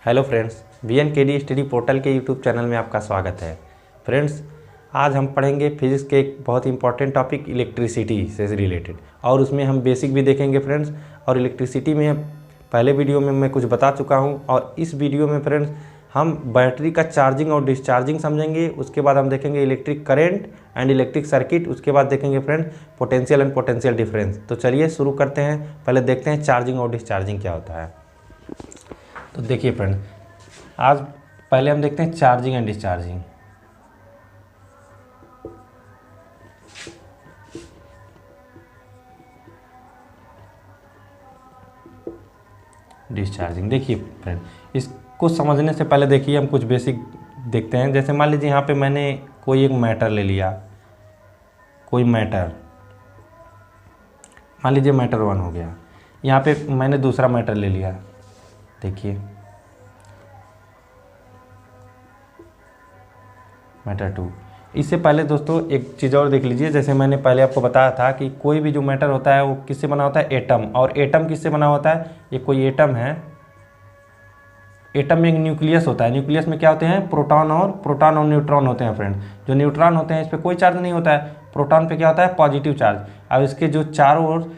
Hello friends, VNKD study portal के YouTube channel में आपका स्वागत है। फ्रेंड्स, आज हम पढ़ेंगे फिजिक्स के एक बहुत ही इंपॉर्टेंट टॉपिक इलेक्ट्रिसिटी से रिलेटेड, और उसमें हम बेसिक भी देखेंगे फ्रेंड्स। और इलेक्ट्रिसिटी में पहले वीडियो में मैं कुछ बता चुका हूं, और इस वीडियो में फ्रेंड्स हम बैटरी का चार्जिंग और डिस्चार्जिंग समझेंगे। उसके बाद हम देखेंगे electric current and electric circuit. उसके बाद देखेंगे friends potential and potential difference. तो चलिए शुरू करते हैं। पहले देखते हैं चार्जिंग और डिस्चार्जिंग क्या होता है। तो देखिए फ्रेंड, आज पहले हम देखते हैं चार्जिंग एंड डिस्चार्जिंग। डिस्चार्जिंग देखिए फ्रेंड, इसको समझने से पहले देखिए हम कुछ बेसिक देखते हैं। जैसे मान लीजिए यहाँ पे मैंने कोई एक मैटर ले लिया, कोई मैटर, मान लीजिए मैटर 1 हो गया। यहाँ पे मैंने दूसरा मैटर ले लिया, देखिए मैटर 2। इससे पहले दोस्तों एक चीज़ और देख लीजिए। जैसे मैंने पहले आपको बताया था कि कोई भी जो मैटर होता है वो किससे बना होता है, एटम। और एटम किससे बना होता है, ये कोई एटम है। एटम में एक न्यूक्लियस होता है। न्यूक्लियस में क्या होते हैं, प्रोटॉन और न्यूट्रॉन होते हैं फ्रेंड। जो न्यूट्रॉन होते हैं इस पर कोई चार्ज नहीं होता है, प्रोटॉन पे क्या होता है, पॉजिटिव चार्ज। अब इसके जो चारों ओर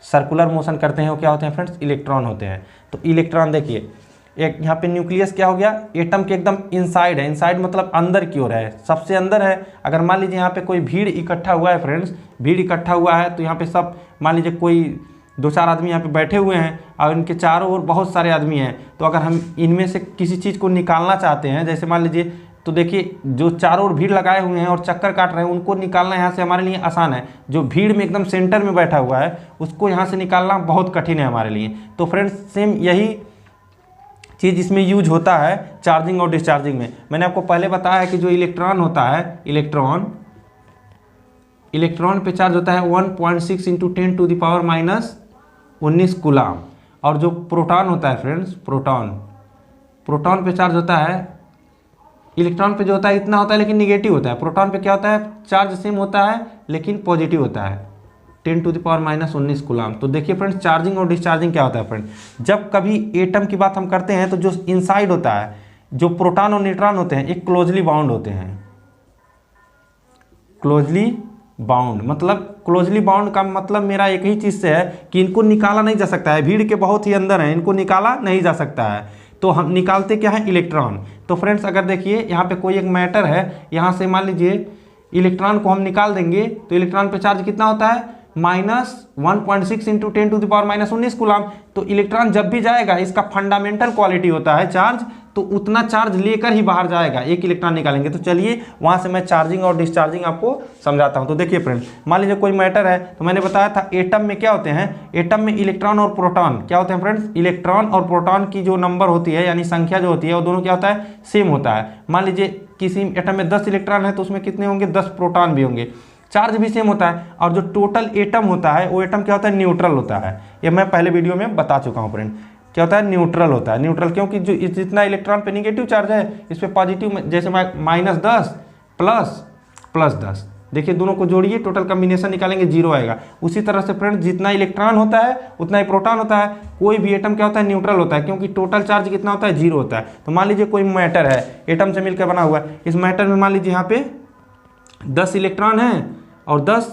सर्कुलर मोशन करते हैं वो क्या होते हैं फ्रेंड्स, इलेक्ट्रॉन होते हैं। तो इलेक्ट्रॉन देखिए, एक यहाँ पे न्यूक्लियस क्या हो गया, एटम के एकदम इनसाइड है। इनसाइड मतलब अंदर की ओर है, सबसे अंदर है। अगर मान लीजिए यहाँ पे कोई भीड़ इकट्ठा हुआ है फ्रेंड्स, भीड़ इकट्ठा हुआ है, तो यहाँ पे सब मान लीजिए कोई 2-4 आदमी यहाँ पे बैठे हुए हैं और इनके चारों ओर बहुत सारे आदमी हैं। तो अगर हम इनमें से किसी चीज़ को निकालना चाहते हैं, जैसे मान लीजिए, तो देखिए जो चारों ओर भीड़ लगाए हुए हैं और चक्कर काट रहे हैं, उनको निकालना यहाँ से हमारे लिए आसान है। जो भीड़ में एकदम सेंटर में बैठा हुआ है उसको यहाँ से निकालना बहुत कठिन है हमारे लिए। तो फ्रेंड्स सेम यही चीज़ इसमें यूज होता है चार्जिंग और डिस्चार्जिंग में। मैंने आपको पहले बताया है कि जो इलेक्ट्रॉन होता है, इलेक्ट्रॉन पे चार्ज होता है 1.6 × 10⁻⁻19 कूलाम। और जो प्रोटॉन होता है फ्रेंड्स, प्रोटॉन पे चार्ज होता है, इलेक्ट्रॉन पे जो होता है इतना होता है लेकिन निगेटिव होता है। प्रोटॉन पे क्या होता है, चार्ज सेम होता है लेकिन पॉजिटिव होता है, 10⁻⁻19 कूलाम। तो देखिए फ्रेंड्स, चार्जिंग और डिस्चार्जिंग क्या होता है फ्रेंड। जब कभी एटम की बात हम करते हैं तो जो इनसाइड होता है, जो प्रोटॉन और न्यूट्रॉन होते हैं, एक क्लोजली बाउंड होते हैं। क्लोजली बाउंड का मतलब मेरा एक ही चीज़ से है कि इनको निकाला नहीं जा सकता है। भीड़ के बहुत ही अंदर है, इनको निकाला नहीं जा सकता है। तो हम निकालते क्या है, इलेक्ट्रॉन। तो फ्रेंड्स अगर देखिए यहाँ पे कोई एक मैटर है, यहाँ से मान लीजिए इलेक्ट्रॉन को हम निकाल देंगे तो इलेक्ट्रॉन पे चार्ज कितना होता है, -1.6 × 10⁻⁻19 कूलाम। तो इलेक्ट्रॉन जब भी जाएगा, इसका फंडामेंटल क्वालिटी होता है चार्ज, तो उतना चार्ज लेकर ही बाहर जाएगा। एक इलेक्ट्रॉन निकालेंगे। तो चलिए वहां से मैं चार्जिंग और डिस्चार्जिंग आपको समझाता हूं। तो देखिए फ्रेंड, मान लीजिए कोई मैटर है, तो मैंने बताया था एटम में क्या होते हैं, एटम में इलेक्ट्रॉन और प्रोटॉन क्या होते हैं फ्रेंड्स, इलेक्ट्रॉन और प्रोटॉन की जो नंबर होती है, यानी संख्या जो होती है, वो दोनों क्या होता है, सेम होता है। मान लीजिए किसी एटम में 10 इलेक्ट्रॉन है तो उसमें कितने होंगे, 10 प्रोटॉन भी होंगे। चार्ज भी सेम होता है। और जो टोटल एटम होता है वो एटम क्या होता है, न्यूट्रल होता है। ये मैं पहले वीडियो में बता चुका हूँ फ्रेंड। क्या होता है, न्यूट्रल होता है। न्यूट्रल क्योंकि जो जितना इलेक्ट्रॉन पे निगेटिव चार्ज है, इस पे पॉजिटिव, जैसे -10 +10। देखिए दोनों को जोड़िए, टोटल कम्बिनेशन निकालेंगे, 0 आएगा। उसी तरह से फ्रेंड जितना इलेक्ट्रॉन होता है उतना ही प्रोटॉन होता है। कोई भी एटम क्या होता है, न्यूट्रल होता है, क्योंकि टोटल चार्ज कितना होता है, 0 होता है। तो मान लीजिए कोई मैटर है, एटम से मिलकर बना हुआ है। इस मैटर में मान लीजिए यहाँ पे 10 इलेक्ट्रॉन है और 10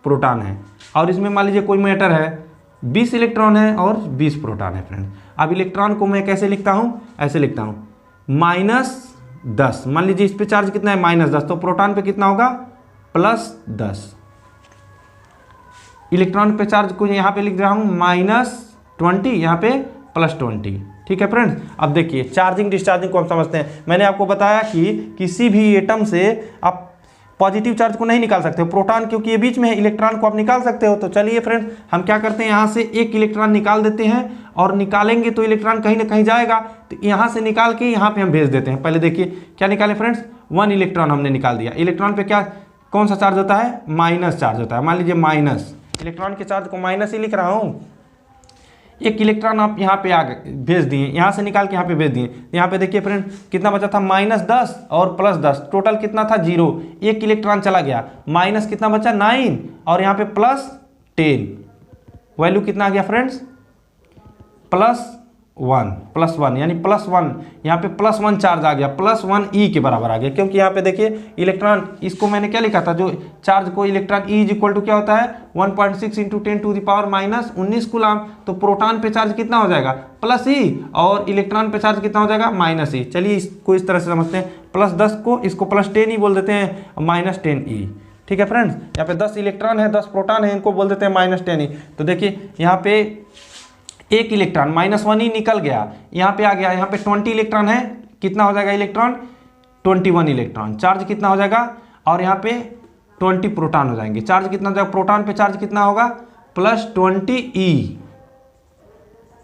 प्रोटॉन है। और इसमें मान लीजिए कोई मैटर है, 20 इलेक्ट्रॉन है और 20 प्रोटॉन है फ्रेंड। अब इलेक्ट्रॉन को मैं कैसे लिखता हूँ, ऐसे लिखता हूँ, -10। मान लीजिए इस पे चार्ज कितना है, -10, तो प्रोटॉन पे कितना होगा, +10। इलेक्ट्रॉन पे चार्ज को यहाँ पे लिख रहा हूँ -20, यहाँ पे +20। ठीक है फ्रेंड्स। अब देखिए चार्जिंग डिस्चार्जिंग को हम समझते हैं। मैंने आपको बताया कि किसी भी एटम से आप पॉजिटिव चार्ज को नहीं निकाल सकते हो, प्रोटॉन क्योंकि ये बीच में है, इलेक्ट्रॉन को आप निकाल सकते हो। तो चलिए फ्रेंड्स, हम क्या करते हैं, यहाँ से एक इलेक्ट्रॉन निकाल देते हैं, और निकालेंगे तो इलेक्ट्रॉन कहीं ना कहीं जाएगा। तो यहाँ से निकाल के यहाँ पे हम भेज देते हैं। पहले देखिए क्या निकाले फ्रेंड्स, 1 इलेक्ट्रॉन हमने निकाल दिया। इलेक्ट्रॉन पे क्या, कौन सा चार्ज होता है, माइनस चार्ज होता है। मान लीजिए माइनस, इलेक्ट्रॉन के चार्ज को माइनस ही लिख रहा हूँ। एक इलेक्ट्रॉन आप यहाँ पे आगे भेज दिए, यहाँ से निकाल के यहाँ पे भेज दिए। यहाँ पे देखिए फ्रेंड कितना बचा था, -10 और +10, टोटल कितना था, 0। एक इलेक्ट्रॉन चला गया, माइनस कितना बचा, 9, और यहाँ पे +10। वैल्यू कितना आ गया फ्रेंड्स, 1 +1 यानी +1, यहाँ पे +1 चार्ज आ गया, +1 E के बराबर आ गया, क्योंकि यहाँ पे देखिए इलेक्ट्रॉन, इसको मैंने क्या लिखा था, जो चार्ज को electron E is equal to क्या होता है 1.6 × 10⁻⁻19 कूलाम। तो प्रोटॉन पे चार्ज कितना हो जाएगा +E, और इलेक्ट्रॉन पे चार्ज कितना हो जाएगा -E। चलिए इसको इस तरह से समझते हैं, +10 को इसको +10E बोल देते हैं, -10E। ठीक है फ्रेंड्स, यहाँ पे 10 इलेक्ट्रॉन है, 10 प्रोटॉन है, इनको बोल देते हैं -10E। तो देखिए यहाँ पे एक इलेक्ट्रॉन -1E निकल गया, यहाँ पे आ गया, यहाँ पे 20 इलेक्ट्रॉन है, कितना हो जाएगा इलेक्ट्रॉन 21 इलेक्ट्रॉन, चार्ज कितना हो जाएगा, और यहाँ पे 20 प्रोटॉन हो जाएंगे, चार्ज कितना हो जाएगा, प्रोटॉन पे चार्ज कितना होगा +20E,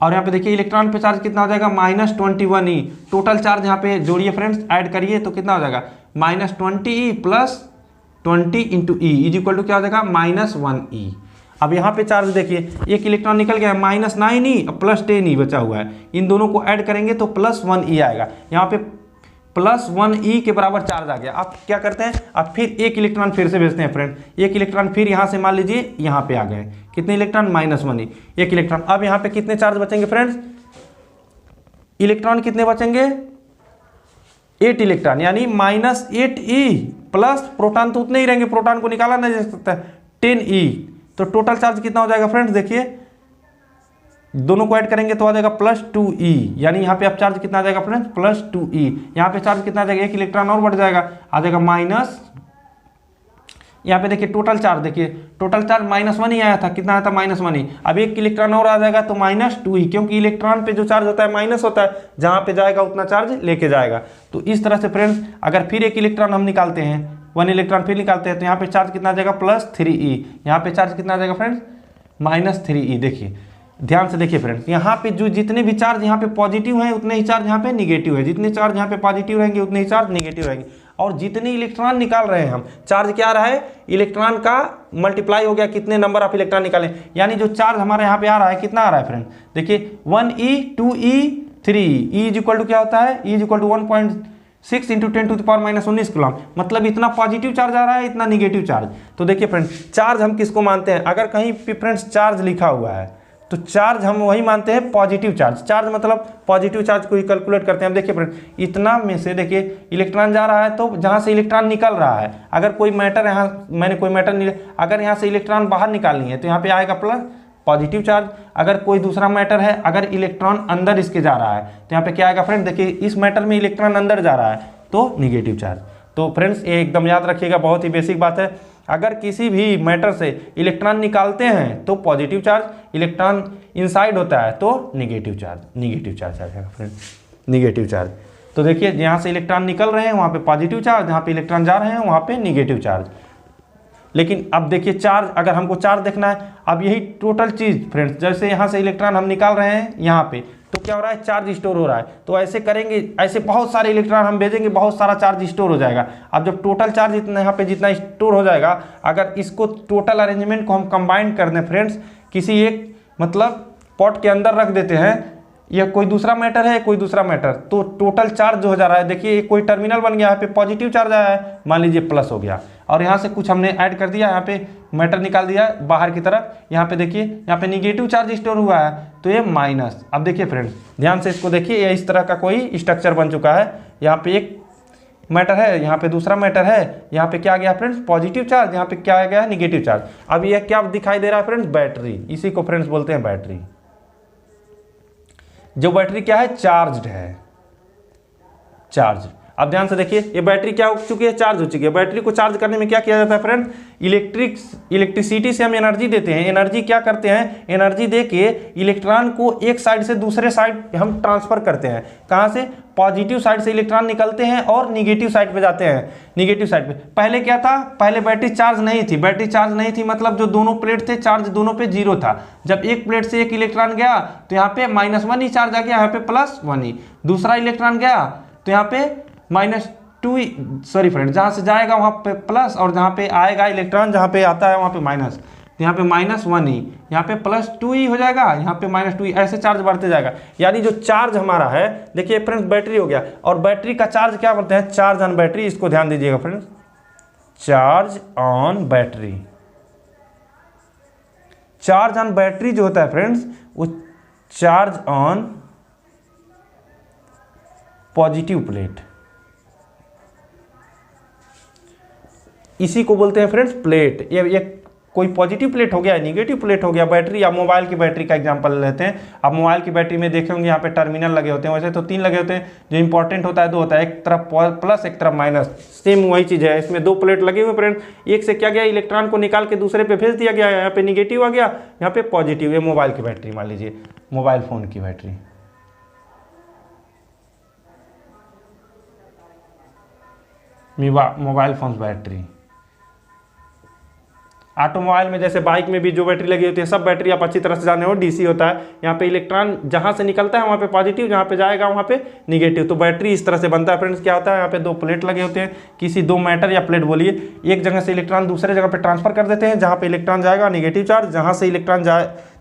और यहाँ पे देखिए इलेक्ट्रॉन पे चार्ज कितना हो जाएगा -21E। टोटल चार्ज यहाँ पे जोड़िए फ्रेंड्स, ऐड करिए तो कितना हो जाएगा -20E + 20 × E is equal to क्या हो जाएगा -1E। अब यहाँ पे चार्ज देखिए, एक इलेक्ट्रॉन निकल गया, -9E और +10E बचा हुआ है, इन दोनों को ऐड करेंगे तो +1E आएगा। यहाँ पे +1E के बराबर चार्ज आ गया। आप क्या करते हैं, अब फिर एक इलेक्ट्रॉन फिर से भेजते हैं फ्रेंड, एक इलेक्ट्रॉन फिर यहाँ से मान लीजिए यहाँ पे आ गए, कितने इलेक्ट्रॉन -1E, एक इलेक्ट्रॉन। अब यहाँ पे कितने चार्ज बचेंगे फ्रेंड्स, इलेक्ट्रॉन कितने बचेंगे 8 इलेक्ट्रॉन, यानी -8E प्लस प्रोटॉन तो उतने ही रहेंगे, प्रोटॉन को निकाला नहीं जा सकता, 10E। तो टोटल चार्ज कितना हो जाएगा फ्रेंड्स, देखिए दोनों को ऐड करेंगे तो आ जाएगा +2E, यानी यहाँ पे अब चार्ज कितना आ जाएगा फ्रेंड्स +2E। यहाँ पे चार्ज कितना आ जाएगा, एक इलेक्ट्रॉन और बढ़ जाएगा, आ जाएगा माइनस, यहाँ पे देखिए टोटल चार्ज, देखिए टोटल चार्ज -1 ही आया था, कितना आया था -1 ही। अब एक इलेक्ट्रॉन और आ जाएगा तो -2E, क्योंकि इलेक्ट्रॉन पे जो चार्ज होता है माइनस होता है, जहाँ पे जाएगा उतना चार्ज लेके जाएगा। तो इस तरह से फ्रेंड्स, अगर फिर एक इलेक्ट्रॉन हम निकालते हैं, 1 इलेक्ट्रॉन फिर निकालते हैं, तो यहाँ पे चार्ज कितना आ जाएगा +3E, यहाँ पे चार्ज कितना आ जाएगा फ्रेंड्स -3E। देखिए ध्यान से देखिए फ्रेंड्स, यहाँ पे जो जितने भी चार्ज यहाँ पे पॉजिटिव हैं उतने ही चार्ज यहाँ पे निगेटिव है, जितने चार्ज यहाँ पे पॉजिटिव रहेंगे उतने ही चार्ज निगेटिव रहेंगे। और जितने इलेक्ट्रॉन निकाल रहे हैं हम, चार्ज क्या आ रहा है, इलेक्ट्रॉन का मल्टीप्लाई हो गया, कितने नंबर ऑफ इलेक्ट्रॉन निकालें, यानी जो चार्ज हमारे यहाँ पे आ रहा है कितना आ रहा है फ्रेंड्स, देखिए 1E 2E 3E, E is equal to क्या होता है, E is equal to 1.6 × 10⁻⁻19 coulomb, मतलब इतना पॉजिटिव चार्ज आ रहा है, इतना निगेटिव चार्ज। तो देखिए फ्रेंड्स, चार्ज हम किसको मानते हैं, अगर कहीं पे फ्रेंड्स चार्ज लिखा हुआ है तो चार्ज हम वही मानते हैं पॉजिटिव चार्ज। चार्ज मतलब पॉजिटिव चार्ज को ही कैलकुलेट करते हैं। अब देखिए फ्रेंड, इतना में से देखिए इलेक्ट्रॉन जा रहा है, तो जहाँ से इलेक्ट्रॉन निकल रहा है, अगर कोई मैटर यहाँ, मैंने कोई मैटर अगर यहाँ से इलेक्ट्रॉन बाहर निकालनी है तो यहाँ पे आएगा प्लस पॉजिटिव चार्ज। अगर कोई दूसरा मैटर है, अगर इलेक्ट्रॉन अंदर इसके जा रहा है तो यहाँ पे क्या आएगा फ्रेंड, देखिए इस मैटर में इलेक्ट्रॉन अंदर जा रहा है तो निगेटिव चार्ज। तो फ्रेंड्स ये एकदम याद रखिएगा, बहुत ही बेसिक बात है। अगर किसी भी मैटर से इलेक्ट्रॉन निकालते हैं तो पॉजिटिव चार्ज, इलेक्ट्रॉन इनसाइड होता है तो निगेटिव चार्ज आ जाएगा फ्रेंड, निगेटिव चार्ज। तो देखिए यहाँ से इलेक्ट्रॉन निकल रहे हैं वहाँ पे पॉजिटिव चार्ज, जहाँ पे इलेक्ट्रॉन जा रहे हैं वहाँ पे निगेटिव चार्ज। लेकिन अब देखिए चार्ज, अगर हमको चार्ज देखना है, अब यही टोटल चीज़ फ्रेंड्स, जैसे यहाँ से इलेक्ट्रॉन हम निकाल रहे हैं यहाँ पे, तो क्या हो रहा है, चार्ज स्टोर हो रहा है। तो ऐसे करेंगे, ऐसे बहुत सारे इलेक्ट्रॉन हम भेजेंगे, बहुत सारा चार्ज स्टोर हो जाएगा। अब जब टोटल चार्ज इतना यहाँ पे जितना स्टोर हो जाएगा, अगर इसको टोटल अरेंजमेंट को हम कंबाइन कर दें फ्रेंड्स, किसी एक मतलब पॉट के अंदर रख देते हैं, यह कोई दूसरा मैटर है, कोई दूसरा मैटर, तो टोटल चार्ज जो हो जा रहा है, देखिए कोई टर्मिनल बन गया, यहाँ पे पॉजिटिव चार्ज आया है, मान लीजिए प्लस हो गया, और यहाँ से कुछ हमने ऐड कर दिया, यहाँ पे मैटर निकाल दिया बाहर की तरफ, यहाँ पे देखिए यहाँ पे निगेटिव चार्ज स्टोर हुआ है तो ये माइनस। अब देखिए फ्रेंड्स ध्यान से इसको देखिए, ये इस तरह का कोई स्ट्रक्चर बन चुका है, यहाँ पे एक मैटर है, यहाँ पे दूसरा मैटर है, यहाँ पे क्या आ गया फ्रेंड्स पॉजिटिव चार्ज, यहाँ पे क्या आ गया निगेटिव चार्ज। अब ये क्या दिखाई दे रहा है फ्रेंड्स, बैटरी, इसी को फ्रेंड्स बोलते हैं बैटरी। जो बैटरी क्या है, चार्ज्ड है, चार्ज। अब ध्यान से देखिए, ये बैटरी क्या हो चुकी है, चार्ज हो चुकी है। बैटरी को चार्ज करने में क्या किया जाता है फ्रेंड, इलेक्ट्रिसिटी से हम एनर्जी देते हैं। एनर्जी क्या करते हैं, एनर्जी देके इलेक्ट्रॉन को एक साइड से दूसरे साइड हम ट्रांसफर करते हैं। कहाँ से, पॉजिटिव साइड से इलेक्ट्रॉन निकलते हैं और निगेटिव साइड पे जाते हैं। निगेटिव साइड पे पहले क्या था, पहले बैटरी चार्ज नहीं थी, बैटरी चार्ज नहीं थी मतलब जो दोनों प्लेट थे चार्ज दोनों पे जीरो था। जब एक प्लेट से एक इलेक्ट्रॉन गया तो यहाँ पे -1 ही चार्ज आ गया, यहाँ पे +1 ही। दूसरा इलेक्ट्रॉन गया तो यहाँ पे -2, सॉरी फ्रेंड, जहाँ से जाएगा वहाँ पे प्लस, और जहाँ पे आएगा इलेक्ट्रॉन जहाँ पे आता है वहाँ पे माइनस, तो यहाँ पे -1 ही, यहाँ पे +2 ही हो जाएगा, यहाँ पे -2 ही, ऐसे चार्ज बढ़ते जाएगा। यानी जो चार्ज हमारा है, देखिए फ्रेंड्स बैटरी हो गया, और बैटरी का चार्ज क्या बोलते हैं, चार्ज ऑन बैटरी। इसको ध्यान दीजिएगा friends, charge on battery. Charge on battery जो होता है फ्रेंड्स, वो चार्ज ऑन पॉजिटिव प्लेट, इसी को बोलते हैं फ्रेंड्स प्लेट। ये कोई पॉजिटिव प्लेट हो गया, निगेटिव प्लेट हो गया। बैटरी या मोबाइल की बैटरी का एग्जांपल लेते हैं। अब मोबाइल की बैटरी में देखे होंगे यहाँ पे टर्मिनल लगे होते हैं, वैसे तो 3 लगे होते हैं, जो इंपॉर्टेंट होता है 2 होता है, एक तरफ प्लस एक तरफ माइनस। सेम वही चीज़ है, इसमें 2 प्लेट लगे हुए फ्रेंड। एक से क्या गया, इलेक्ट्रॉन को निकाल के दूसरे पे भेज दिया गया, यहाँ पे निगेटिव आ गया, यहाँ पे पॉजिटिव। ये मोबाइल की बैटरी, मान लीजिए मोबाइल फ़ोन की battery, mobile phone battery. Automobile में जैसे बाइक में भी जो बैटरी लगी होती है, सब बैटरी आप अच्छी तरह से जाने हो डीसी होता है। यहाँ पे इलेक्ट्रॉन जहाँ से निकलता है वहाँ पे पॉजिटिव, जहाँ पे जाएगा वहाँ पे निगेटिव। तो बैटरी इस तरह से बनता है फ्रेंड्स। क्या होता है, यहाँ पे 2 प्लेट लगे होते हैं, किसी 2 मैटर या प्लेट बोलिए, एक जगह से इलेक्ट्रॉन दूसरे जगह पे ट्रांसफर कर देते हैं, जहाँ पे इलेक्ट्रॉन जाएगा निगेटिव चार्ज, जहाँ से इलेक्ट्रॉन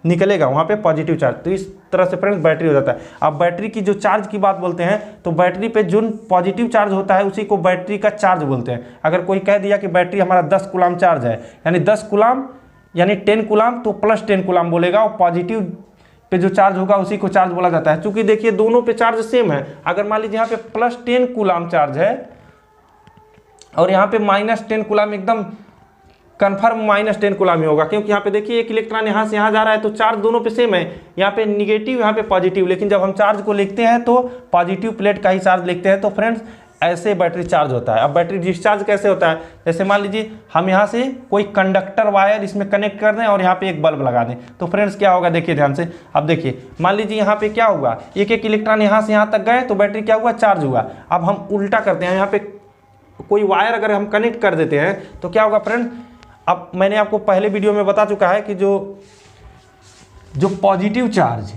निकलेगा वहाँ पे पॉजिटिव चार्ज। तो इस तरह से फ्रेंड्स बैटरी हो जाता है। अब बैटरी की जो चार्ज की बात बोलते हैं, तो बैटरी पे जो पॉजिटिव चार्ज होता है उसी को बैटरी का चार्ज बोलते हैं। अगर कोई कह दिया कि बैटरी हमारा 10 कूलाम चार्ज है, यानी 10 कूलाम यानी 10 कूलाम, तो प्लस 10 कूलाम बोलेगा, और पॉजिटिव पे जो चार्ज होगा उसी को चार्ज बोला जाता है। चूंकि देखिए दोनों पे चार्ज सेम है। अगर मान लीजिए यहाँ पे प्लस 10 कूलाम चार्ज है और यहाँ पे माइनस 10 कूलाम, एकदम कन्फर्म माइनस 10 कूलाम ही होगा, क्योंकि यहाँ पे देखिए एक इलेक्ट्रॉन यहाँ से यहाँ जा रहा है, तो चार्ज दोनों पे सेम है, यहाँ पे निगेटिव यहाँ पे पॉजिटिव। लेकिन जब हम चार्ज को लिखते हैं तो पॉजिटिव प्लेट का ही चार्ज लिखते हैं। तो फ्रेंड्स ऐसे बैटरी चार्ज होता है। अब बैटरी डिस्चार्ज कैसे होता है, जैसे मान लीजिए हम यहाँ से कोई कंडक्टर वायर इसमें कनेक्ट कर दें और यहाँ पे एक बल्ब लगा दें, तो फ्रेंड्स क्या होगा, देखिए ध्यान से। अब देखिए मान लीजिए यहाँ पे क्या हुआ, एक एक इलेक्ट्रॉन यहाँ से यहाँ तक गए, तो बैटरी क्या हुआ, चार्ज हुआ। अब हम उल्टा करते हैं, यहाँ पे कोई वायर अगर हम कनेक्ट कर देते हैं तो क्या होगा फ्रेंड। अब मैंने आपको पहले वीडियो में बता चुका है कि जो पॉजिटिव चार्ज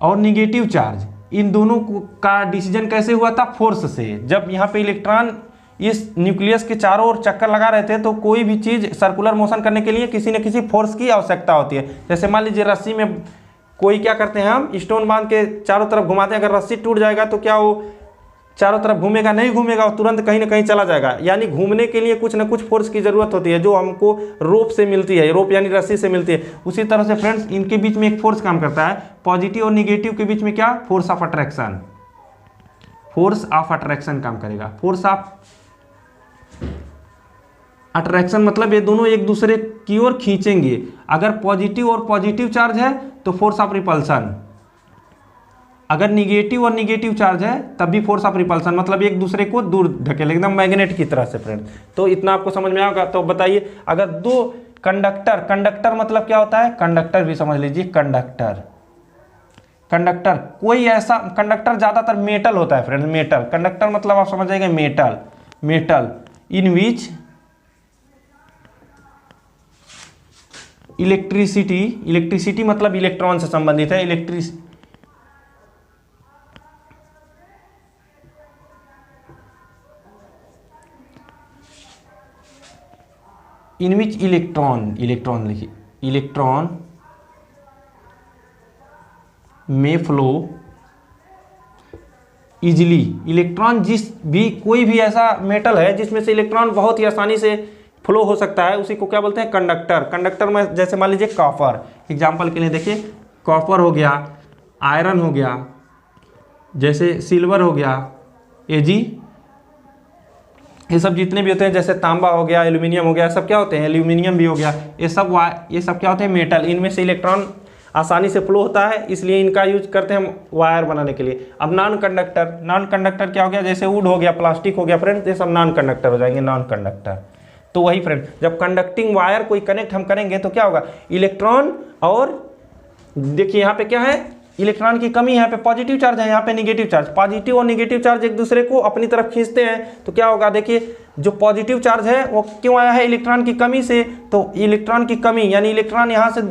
और निगेटिव चार्ज, इन दोनों का डिसीजन कैसे हुआ था, फोर्स से। जब यहाँ पे इलेक्ट्रॉन इस न्यूक्लियस के चारों ओर चक्कर लगा रहे थे, तो कोई भी चीज़ सर्कुलर मोशन करने के लिए किसी न किसी फोर्स की आवश्यकता होती है। जैसे मान लीजिए रस्सी में कोई क्या करते हैं, हम स्टोन बांध के चारों तरफ घुमाते हैं, अगर रस्सी टूट जाएगा तो क्या वो चारों तरफ घूमेगा, नहीं घूमेगा, वो तुरंत कहीं ना कहीं चला जाएगा। यानी घूमने के लिए कुछ ना कुछ फोर्स की जरूरत होती है, जो हमको रोप से मिलती है, रोप यानी रस्सी से मिलती है। उसी तरह से फ्रेंड्स इनके बीच में एक फोर्स काम करता है, पॉजिटिव और निगेटिव के बीच में क्या, force of attraction. Force of attraction काम करेगा। फोर्स ऑफ अट्रैक्शन मतलब ये दोनों एक दूसरे की ओर खींचेंगे। अगर पॉजिटिव और पॉजिटिव चार्ज है तो फोर्स ऑफ रिपल्सन, अगर निगेटिव और निगेटिव चार्ज है तब भी फोर्स ऑफ रिपल्सन, मतलब एक दूसरे को दूर धकेले, एकदम मैग्नेट की तरह से फ्रेंड। तो इतना आपको समझ में आएगा। तो बताइए, अगर 2 कंडक्टर, कंडक्टर मतलब क्या होता है, कंडक्टर भी समझ लीजिए, कंडक्टर कोई ऐसा कंडक्टर ज्यादातर मेटल होता है फ्रेंड। मेटल कंडक्टर मतलब आप समझ जाएंगे मेटल इन विच इलेक्ट्रिसिटी मतलब इलेक्ट्रॉन से संबंधित है, इन विच इलेक्ट्रॉन लिखिए, इलेक्ट्रॉन में फ्लो इजिली। इलेक्ट्रॉन कोई भी ऐसा मेटल है जिसमें से इलेक्ट्रॉन बहुत ही आसानी से फ्लो हो सकता है, उसी को क्या बोलते हैं, कंडक्टर में जैसे मान लीजिए कॉपर, एग्जांपल के लिए देखिए, कॉपर हो गया, आयरन हो गया, जैसे सिल्वर हो गया, एजी, ये सब जितने भी होते हैं, जैसे तांबा हो गया, एल्यूमिनियम हो गया, सब क्या होते हैं, एल्यूमिनियम भी हो गया, ये सब क्या होते हैं, मेटल। इनमें से इलेक्ट्रॉन आसानी से फ्लो होता है, इसलिए इनका यूज करते हैं हम वायर बनाने के लिए। अब नॉन कंडक्टर क्या हो गया, जैसे वुड हो गया, प्लास्टिक हो गया फ्रेंड, ये सब नॉन कंडक्टर हो जाएंगे, नॉन कंडक्टर। तो वही फ्रेंड, जब कंडक्टिंग वायर कोई कनेक्ट हम करेंगे तो क्या होगा, इलेक्ट्रॉन, और देखिए यहाँ पे क्या है, इलेक्ट्रॉन की कमी, यहाँ पे पॉजिटिव चार्ज है, यहाँ पे निगेटिव चार्ज। पॉजिटिव और निगेटिव चार्ज एक दूसरे को अपनी तरफ खींचते हैं, तो क्या होगा, देखिए जो पॉजिटिव चार्ज है वो क्यों आया है, इलेक्ट्रॉन की कमी से। तो इलेक्ट्रॉन की कमी यानी इलेक्ट्रॉन यहाँ से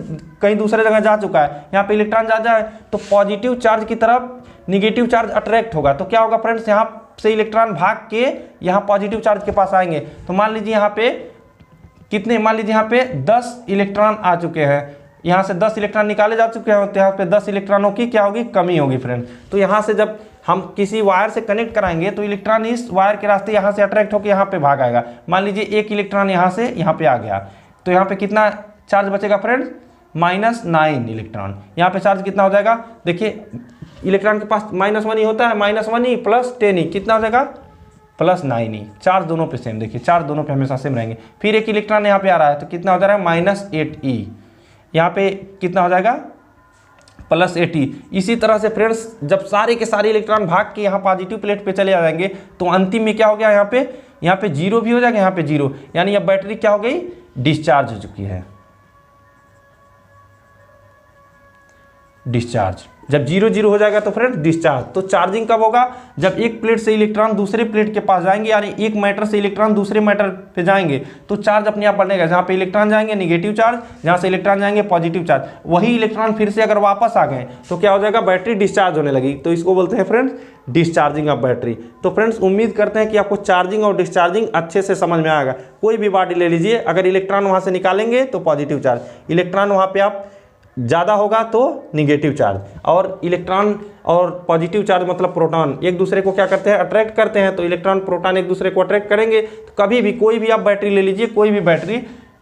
कहीं दूसरे जगह जा चुका है, यहाँ पे इलेक्ट्रॉन जा जाए तो पॉजिटिव चार्ज की तरफ निगेटिव चार्ज अट्रैक्ट होगा। तो क्या होगा फ्रेंड्स, यहाँ से इलेक्ट्रॉन भाग के यहाँ पॉजिटिव चार्ज के पास आएंगे। तो मान लीजिए यहाँ पे कितने, मान लीजिए यहाँ पे 10 इलेक्ट्रॉन आ चुके हैं, यहाँ से 10 इलेक्ट्रॉन निकाले जा चुके हैं, तो यहाँ पे 10 इलेक्ट्रॉनों की क्या होगी, कमी होगी फ्रेंड। तो यहाँ से जब हम किसी वायर से कनेक्ट कराएंगे तो इलेक्ट्रॉन इस वायर के रास्ते यहाँ से अट्रैक्ट होकर यहाँ पे भाग आएगा। मान लीजिए एक इलेक्ट्रॉन यहाँ से यहाँ पे आ गया, तो यहाँ पे कितना चार्ज बचेगा फ्रेंड, -9 इलेक्ट्रॉन। यहाँ पे चार्ज कितना हो जाएगा, देखिए इलेक्ट्रॉन के पास -1 ही होता है, -1 ही प्लस 10 ही कितना हो जाएगा, +9 ही। चार्ज दोनों पे सेम, देखिए चार्ज दोनों पे हमेशा सेम रहेंगे। फिर एक इलेक्ट्रॉन यहाँ पे आ रहा है तो कितना हो जा रहा है, -8e। यहाँ पे कितना हो जाएगा, +8e। इसी तरह से फ्रेंड्स जब सारे के सारे इलेक्ट्रॉन भाग के यहाँ पॉजिटिव प्लेट पे चले आ जाएंगे तो अंतिम में क्या हो गया, यहाँ पे 0 भी हो जाएगा, यहाँ पे 0, यानी अब बैटरी क्या हो गई, डिस्चार्ज हो चुकी है। डिस्चार्ज जब 0 0 हो जाएगा तो फ्रेंड्स डिस्चार्ज। तो चार्जिंग कब होगा, जब एक प्लेट से इलेक्ट्रॉन दूसरे प्लेट के पास जाएंगे, यानी एक मैटर से इलेक्ट्रॉन दूसरे मैटर पे जाएंगे तो चार्ज अपने आप बढ़ेगा। जहाँ पे इलेक्ट्रॉन जाएंगे निगेटिव चार्ज, जहाँ से इलेक्ट्रॉन जाएंगे पॉजिटिव चार्ज। वही इलेक्ट्रॉन फिर से अगर वापस आ गए तो क्या हो जाएगा, बैटरी डिस्चार्ज होने लगी। तो इसको बोलते हैं फ्रेंड्स डिस्चार्जिंग ऑफ बैटरी। तो फ्रेंड्स उम्मीद करते हैं कि आपको चार्जिंग और डिस्चार्जिंग अच्छे से समझ में आएगा। कोई भी बॉडी ले लीजिए, अगर इलेक्ट्रॉन वहाँ से निकालेंगे तो पॉजिटिव चार्ज, इलेक्ट्रॉन वहाँ पे आप ज़्यादा होगा तो निगेटिव चार्ज। और इलेक्ट्रॉन और पॉजिटिव चार्ज मतलब प्रोटॉन एक दूसरे को क्या करते हैं, अट्रैक्ट करते हैं। तो इलेक्ट्रॉन प्रोटॉन एक दूसरे को अट्रैक्ट करेंगे। तो कभी भी कोई भी आप बैटरी ले लीजिए,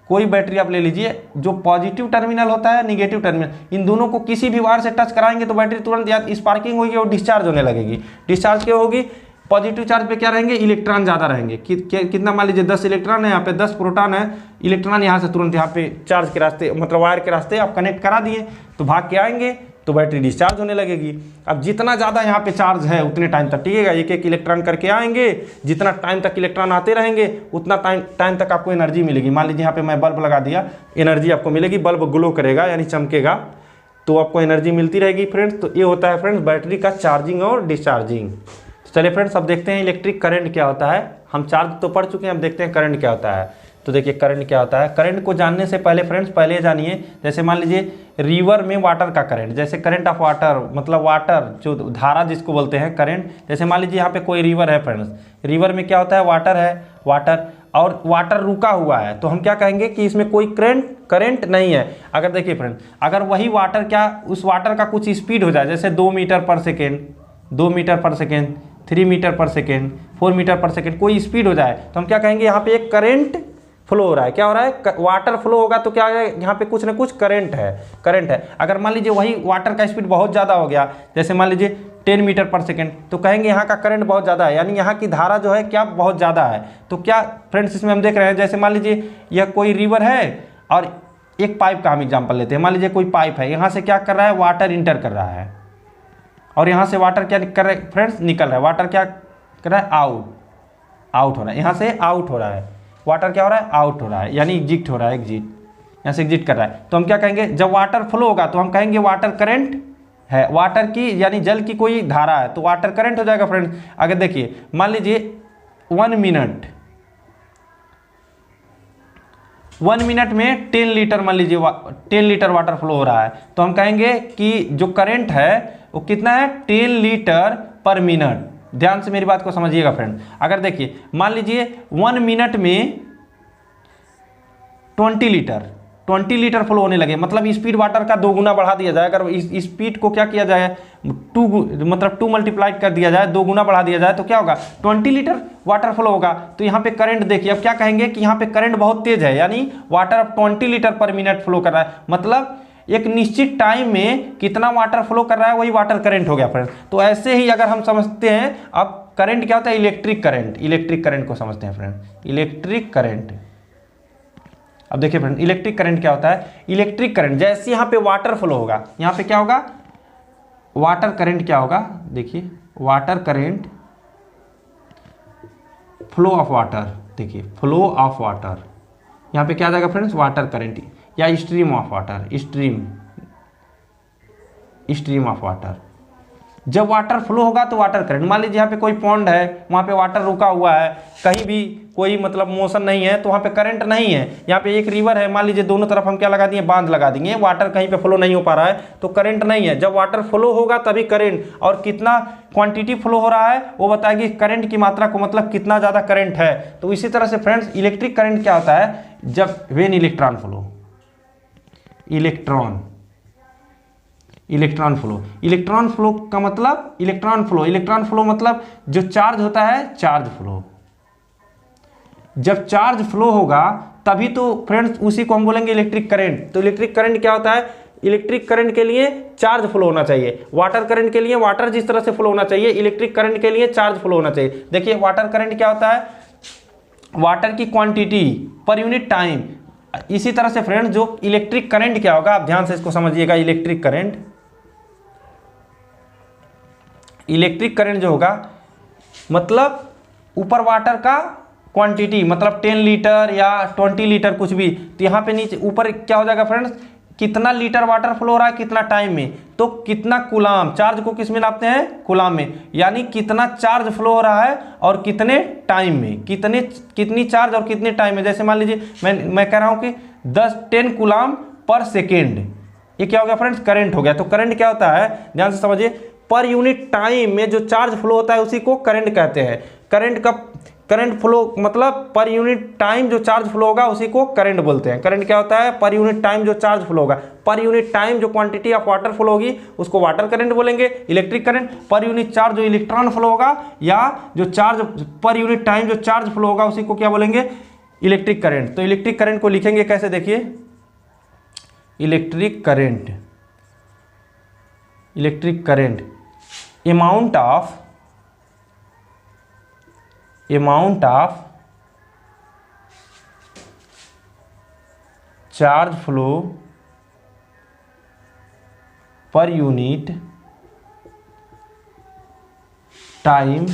कोई बैटरी आप ले लीजिए, जो पॉजिटिव टर्मिनल होता है निगेटिव टर्मिनल, इन दोनों को किसी भी वायर से टच कराएंगे तो बैटरी तुरंत या स्पार्किंग होगी और डिस्चार्ज होने लगेगी। डिस्चार्ज क्या होगी, पॉजिटिव चार्ज पे क्या रहेंगे, इलेक्ट्रॉन ज़्यादा रहेंगे। कितना, मान लीजिए 10 इलेक्ट्रॉन है, यहाँ पे 10 प्रोटॉन है, इलेक्ट्रॉन यहाँ से तुरंत यहाँ पे चार्ज के रास्ते मतलब वायर के रास्ते आप कनेक्ट करा दिए तो भाग के आएंगे तो बैटरी डिस्चार्ज होने लगेगी। अब जितना ज़्यादा यहाँ पे चार्ज है उतने टाइम तक टिकेगा, एक एक इलेक्ट्रॉन करके आएंगे, जितना टाइम तक इलेक्ट्रॉन आते रहेंगे उतना टाइम तक आपको एनर्जी मिलेगी। मान लीजिए यहाँ पे मैं बल्ब लगा दिया, एनर्जी आपको मिलेगी, बल्ब ग्लो करेगा यानी चमकेगा, तो आपको एनर्जी मिलती रहेगी फ्रेंड्स। तो ये होता है फ्रेंड्स बैटरी का चार्जिंग और डिस्चार्जिंग। चलिए फ्रेंड्स अब देखते हैं इलेक्ट्रिक करंट क्या होता है। हम चार्ज तो पढ़ चुके हैं, अब देखते हैं करंट क्या होता है। तो देखिए करंट क्या होता है। करंट को जानने से पहले फ्रेंड्स पहले जानिए, जैसे मान लीजिए रिवर में वाटर का करंट, जैसे करंट ऑफ वाटर मतलब वाटर जो धारा जिसको बोलते हैं करंट। जैसे मान लीजिए यहाँ पे कोई रिवर है फ्रेंड्स, रिवर में क्या होता है, वाटर है, वाटर और वाटर रुका हुआ है तो हम क्या कहेंगे कि इसमें कोई करंट नहीं है। अगर देखिए फ्रेंड्स, अगर वही वाटर क्या उस वाटर का कुछ स्पीड हो जाए, जैसे 2 मीटर पर सेकेंड, 2 मीटर पर सेकेंड, 3 मीटर पर सेकेंड, 4 मीटर पर सेकेंड, कोई स्पीड हो जाए तो हम क्या कहेंगे, यहाँ पे एक करंट फ्लो हो रहा है। क्या हो रहा है, वाटर फ्लो होगा तो क्या है, यहाँ पे कुछ ना कुछ करंट है। अगर मान लीजिए वही वाटर का स्पीड बहुत ज़्यादा हो गया, जैसे मान लीजिए 10 मीटर पर सेकेंड, तो कहेंगे यहाँ का करंट बहुत ज़्यादा है, यानी यहाँ की धारा जो है क्या बहुत ज़्यादा है। तो क्या फ्रेंड्स इसमें हम देख रहे हैं, जैसे मान लीजिए यह कोई रिवर है और एक पाइप का हम एग्जाम्पल लेते हैं। मान लीजिए कोई पाइप है, यहाँ से क्या कर रहा है, वाटर इंटर कर रहा है और यहाँ से वाटर क्या कर रहा है फ्रेंड्स, निकल रहा है। वाटर क्या कर रहा है, आउट हो रहा है, यहाँ से आउट हो रहा है, वाटर क्या हो रहा है, आउट हो रहा है, यानी एग्जिट हो रहा है, यहाँ से एग्जिट कर रहा है। तो हम क्या कहेंगे, जब वाटर फ्लो होगा तो हम कहेंगे वाटर करंट है, वाटर की यानी जल की कोई धारा है तो वाटर करंट हो जाएगा फ्रेंड्स। अगर देखिए मान लीजिए 1 मिनट में 10 लीटर, मान लीजिए 10 लीटर वाटर फ्लो हो रहा है तो हम कहेंगे कि जो करंट है वो कितना है, 10 लीटर पर मिनट। ध्यान से मेरी बात को समझिएगा फ्रेंड। अगर देखिए मान लीजिए 1 मिनट में 20 लीटर फ्लो होने लगे, मतलब स्पीड वाटर का 2 गुना बढ़ा दिया जाए। अगर इस स्पीड को क्या किया जाए, 2 मल्टीप्लाइड कर दिया जाए, 2 गुना बढ़ा दिया जाए तो क्या होगा, 20 लीटर वाटर फ्लो होगा। तो यहाँ पे करंट देखिए, अब क्या कहेंगे कि यहाँ पे करंट बहुत तेज है, यानी वाटर अब 20 लीटर पर मिनट फ्लो कर रहा है, मतलब एक निश्चित टाइम में कितना वाटर फ्लो कर रहा है वही वाटर करंट हो गया फ्रेंड्स। तो ऐसे ही अगर हम समझते हैं, अब करंट क्या होता है, इलेक्ट्रिक करंट को समझते हैं फ्रेंड, इलेक्ट्रिक करंट। अब देखिए फ्रेंड इलेक्ट्रिक करंट क्या होता है, इलेक्ट्रिक करंट जैसे यहाँ पे वाटर फ्लो होगा, यहाँ पे क्या होगा, वाटर करंट क्या होगा, देखिए water current, flow of water, देखिए फ्लो ऑफ वाटर, यहाँ पे क्या आ जाएगा फ्रेंड्स, वाटर करंट या stream of water, stream of water. जब वाटर फ्लो होगा तो वाटर करंट। मान लीजिए यहाँ पे कोई पॉन्ड है, वहाँ पे वाटर रुका हुआ है, कहीं भी कोई मतलब मोशन नहीं है तो वहाँ पे करंट नहीं है। यहाँ पे एक रिवर है, मान लीजिए दोनों तरफ हम क्या लगा दिए, बांध लगा देंगे, वाटर कहीं पे फ्लो नहीं हो पा रहा है तो करंट नहीं है। जब वाटर फ्लो होगा तभी करंट, और कितना क्वांटिटी फ्लो हो रहा है वो बताएगी करंट की मात्रा को, मतलब कितना ज़्यादा करंट है। तो इसी तरह से फ्रेंड्स इलेक्ट्रिक करंट क्या होता है, जब when electron flow, electron flow का मतलब इलेक्ट्रॉन फ्लो मतलब जो चार्ज होता है, चार्ज फ्लो। जब चार्ज फ्लो होगा तभी तो फ्रेंड्स उसी को हम बोलेंगे इलेक्ट्रिक करंट। तो इलेक्ट्रिक करंट क्या होता है, इलेक्ट्रिक करंट के लिए चार्ज फ्लो होना चाहिए, वाटर करंट के लिए वाटर जिस तरह से फ्लो होना चाहिए, इलेक्ट्रिक करंट के लिए चार्ज फ्लो होना चाहिए। देखिए वाटर करंट क्या होता है, वाटर की क्वांटिटी पर यूनिट टाइम। इसी तरह से फ्रेंड्स जो इलेक्ट्रिक करंट क्या होगा, आप ध्यान से इसको समझिएगा। इलेक्ट्रिक करंट, इलेक्ट्रिक करंट जो होगा मतलब ऊपर वाटर का क्वांटिटी, मतलब 10 लीटर या 20 लीटर कुछ भी, तो यहाँ पे नीचे ऊपर क्या हो जाएगा फ्रेंड्स, कितना लीटर वाटर फ्लो हो रहा है कितना टाइम में, तो कितना कूलाम, चार्ज को किस में नापते हैं, कूलाम में, यानी कितना चार्ज फ्लो हो रहा है और कितने टाइम में, कितनी चार्ज और कितने टाइम में। जैसे मान लीजिए मैं कह रहा हूँ कि 10 कूलाम पर सेकेंड, ये क्या हो गया फ्रेंड्स, करंट हो गया। तो करंट क्या होता है, ध्यान से समझिए, पर यूनिट टाइम में जो चार्ज फ्लो होता है उसी को करंट कहते हैं। करंट फ्लो मतलब पर यूनिट टाइम जो चार्ज फ्लो होगा उसी को करंट बोलते हैं। करंट क्या होता है, पर यूनिट टाइम जो चार्ज फ्लो होगा, पर यूनिट टाइम जो क्वांटिटी ऑफ वाटर फ्लो होगी उसको वाटर करंट बोलेंगे, electric current. Per unit charge जो इलेक्ट्रॉन फ्लो होगा या जो चार्ज पर यूनिट टाइम जो चार्ज फ्लो होगा उसी को क्या बोलेंगे, इलेक्ट्रिक करंट। तो इलेक्ट्रिक करंट को लिखेंगे कैसे, देखिए electric current, amount of charge flow per unit time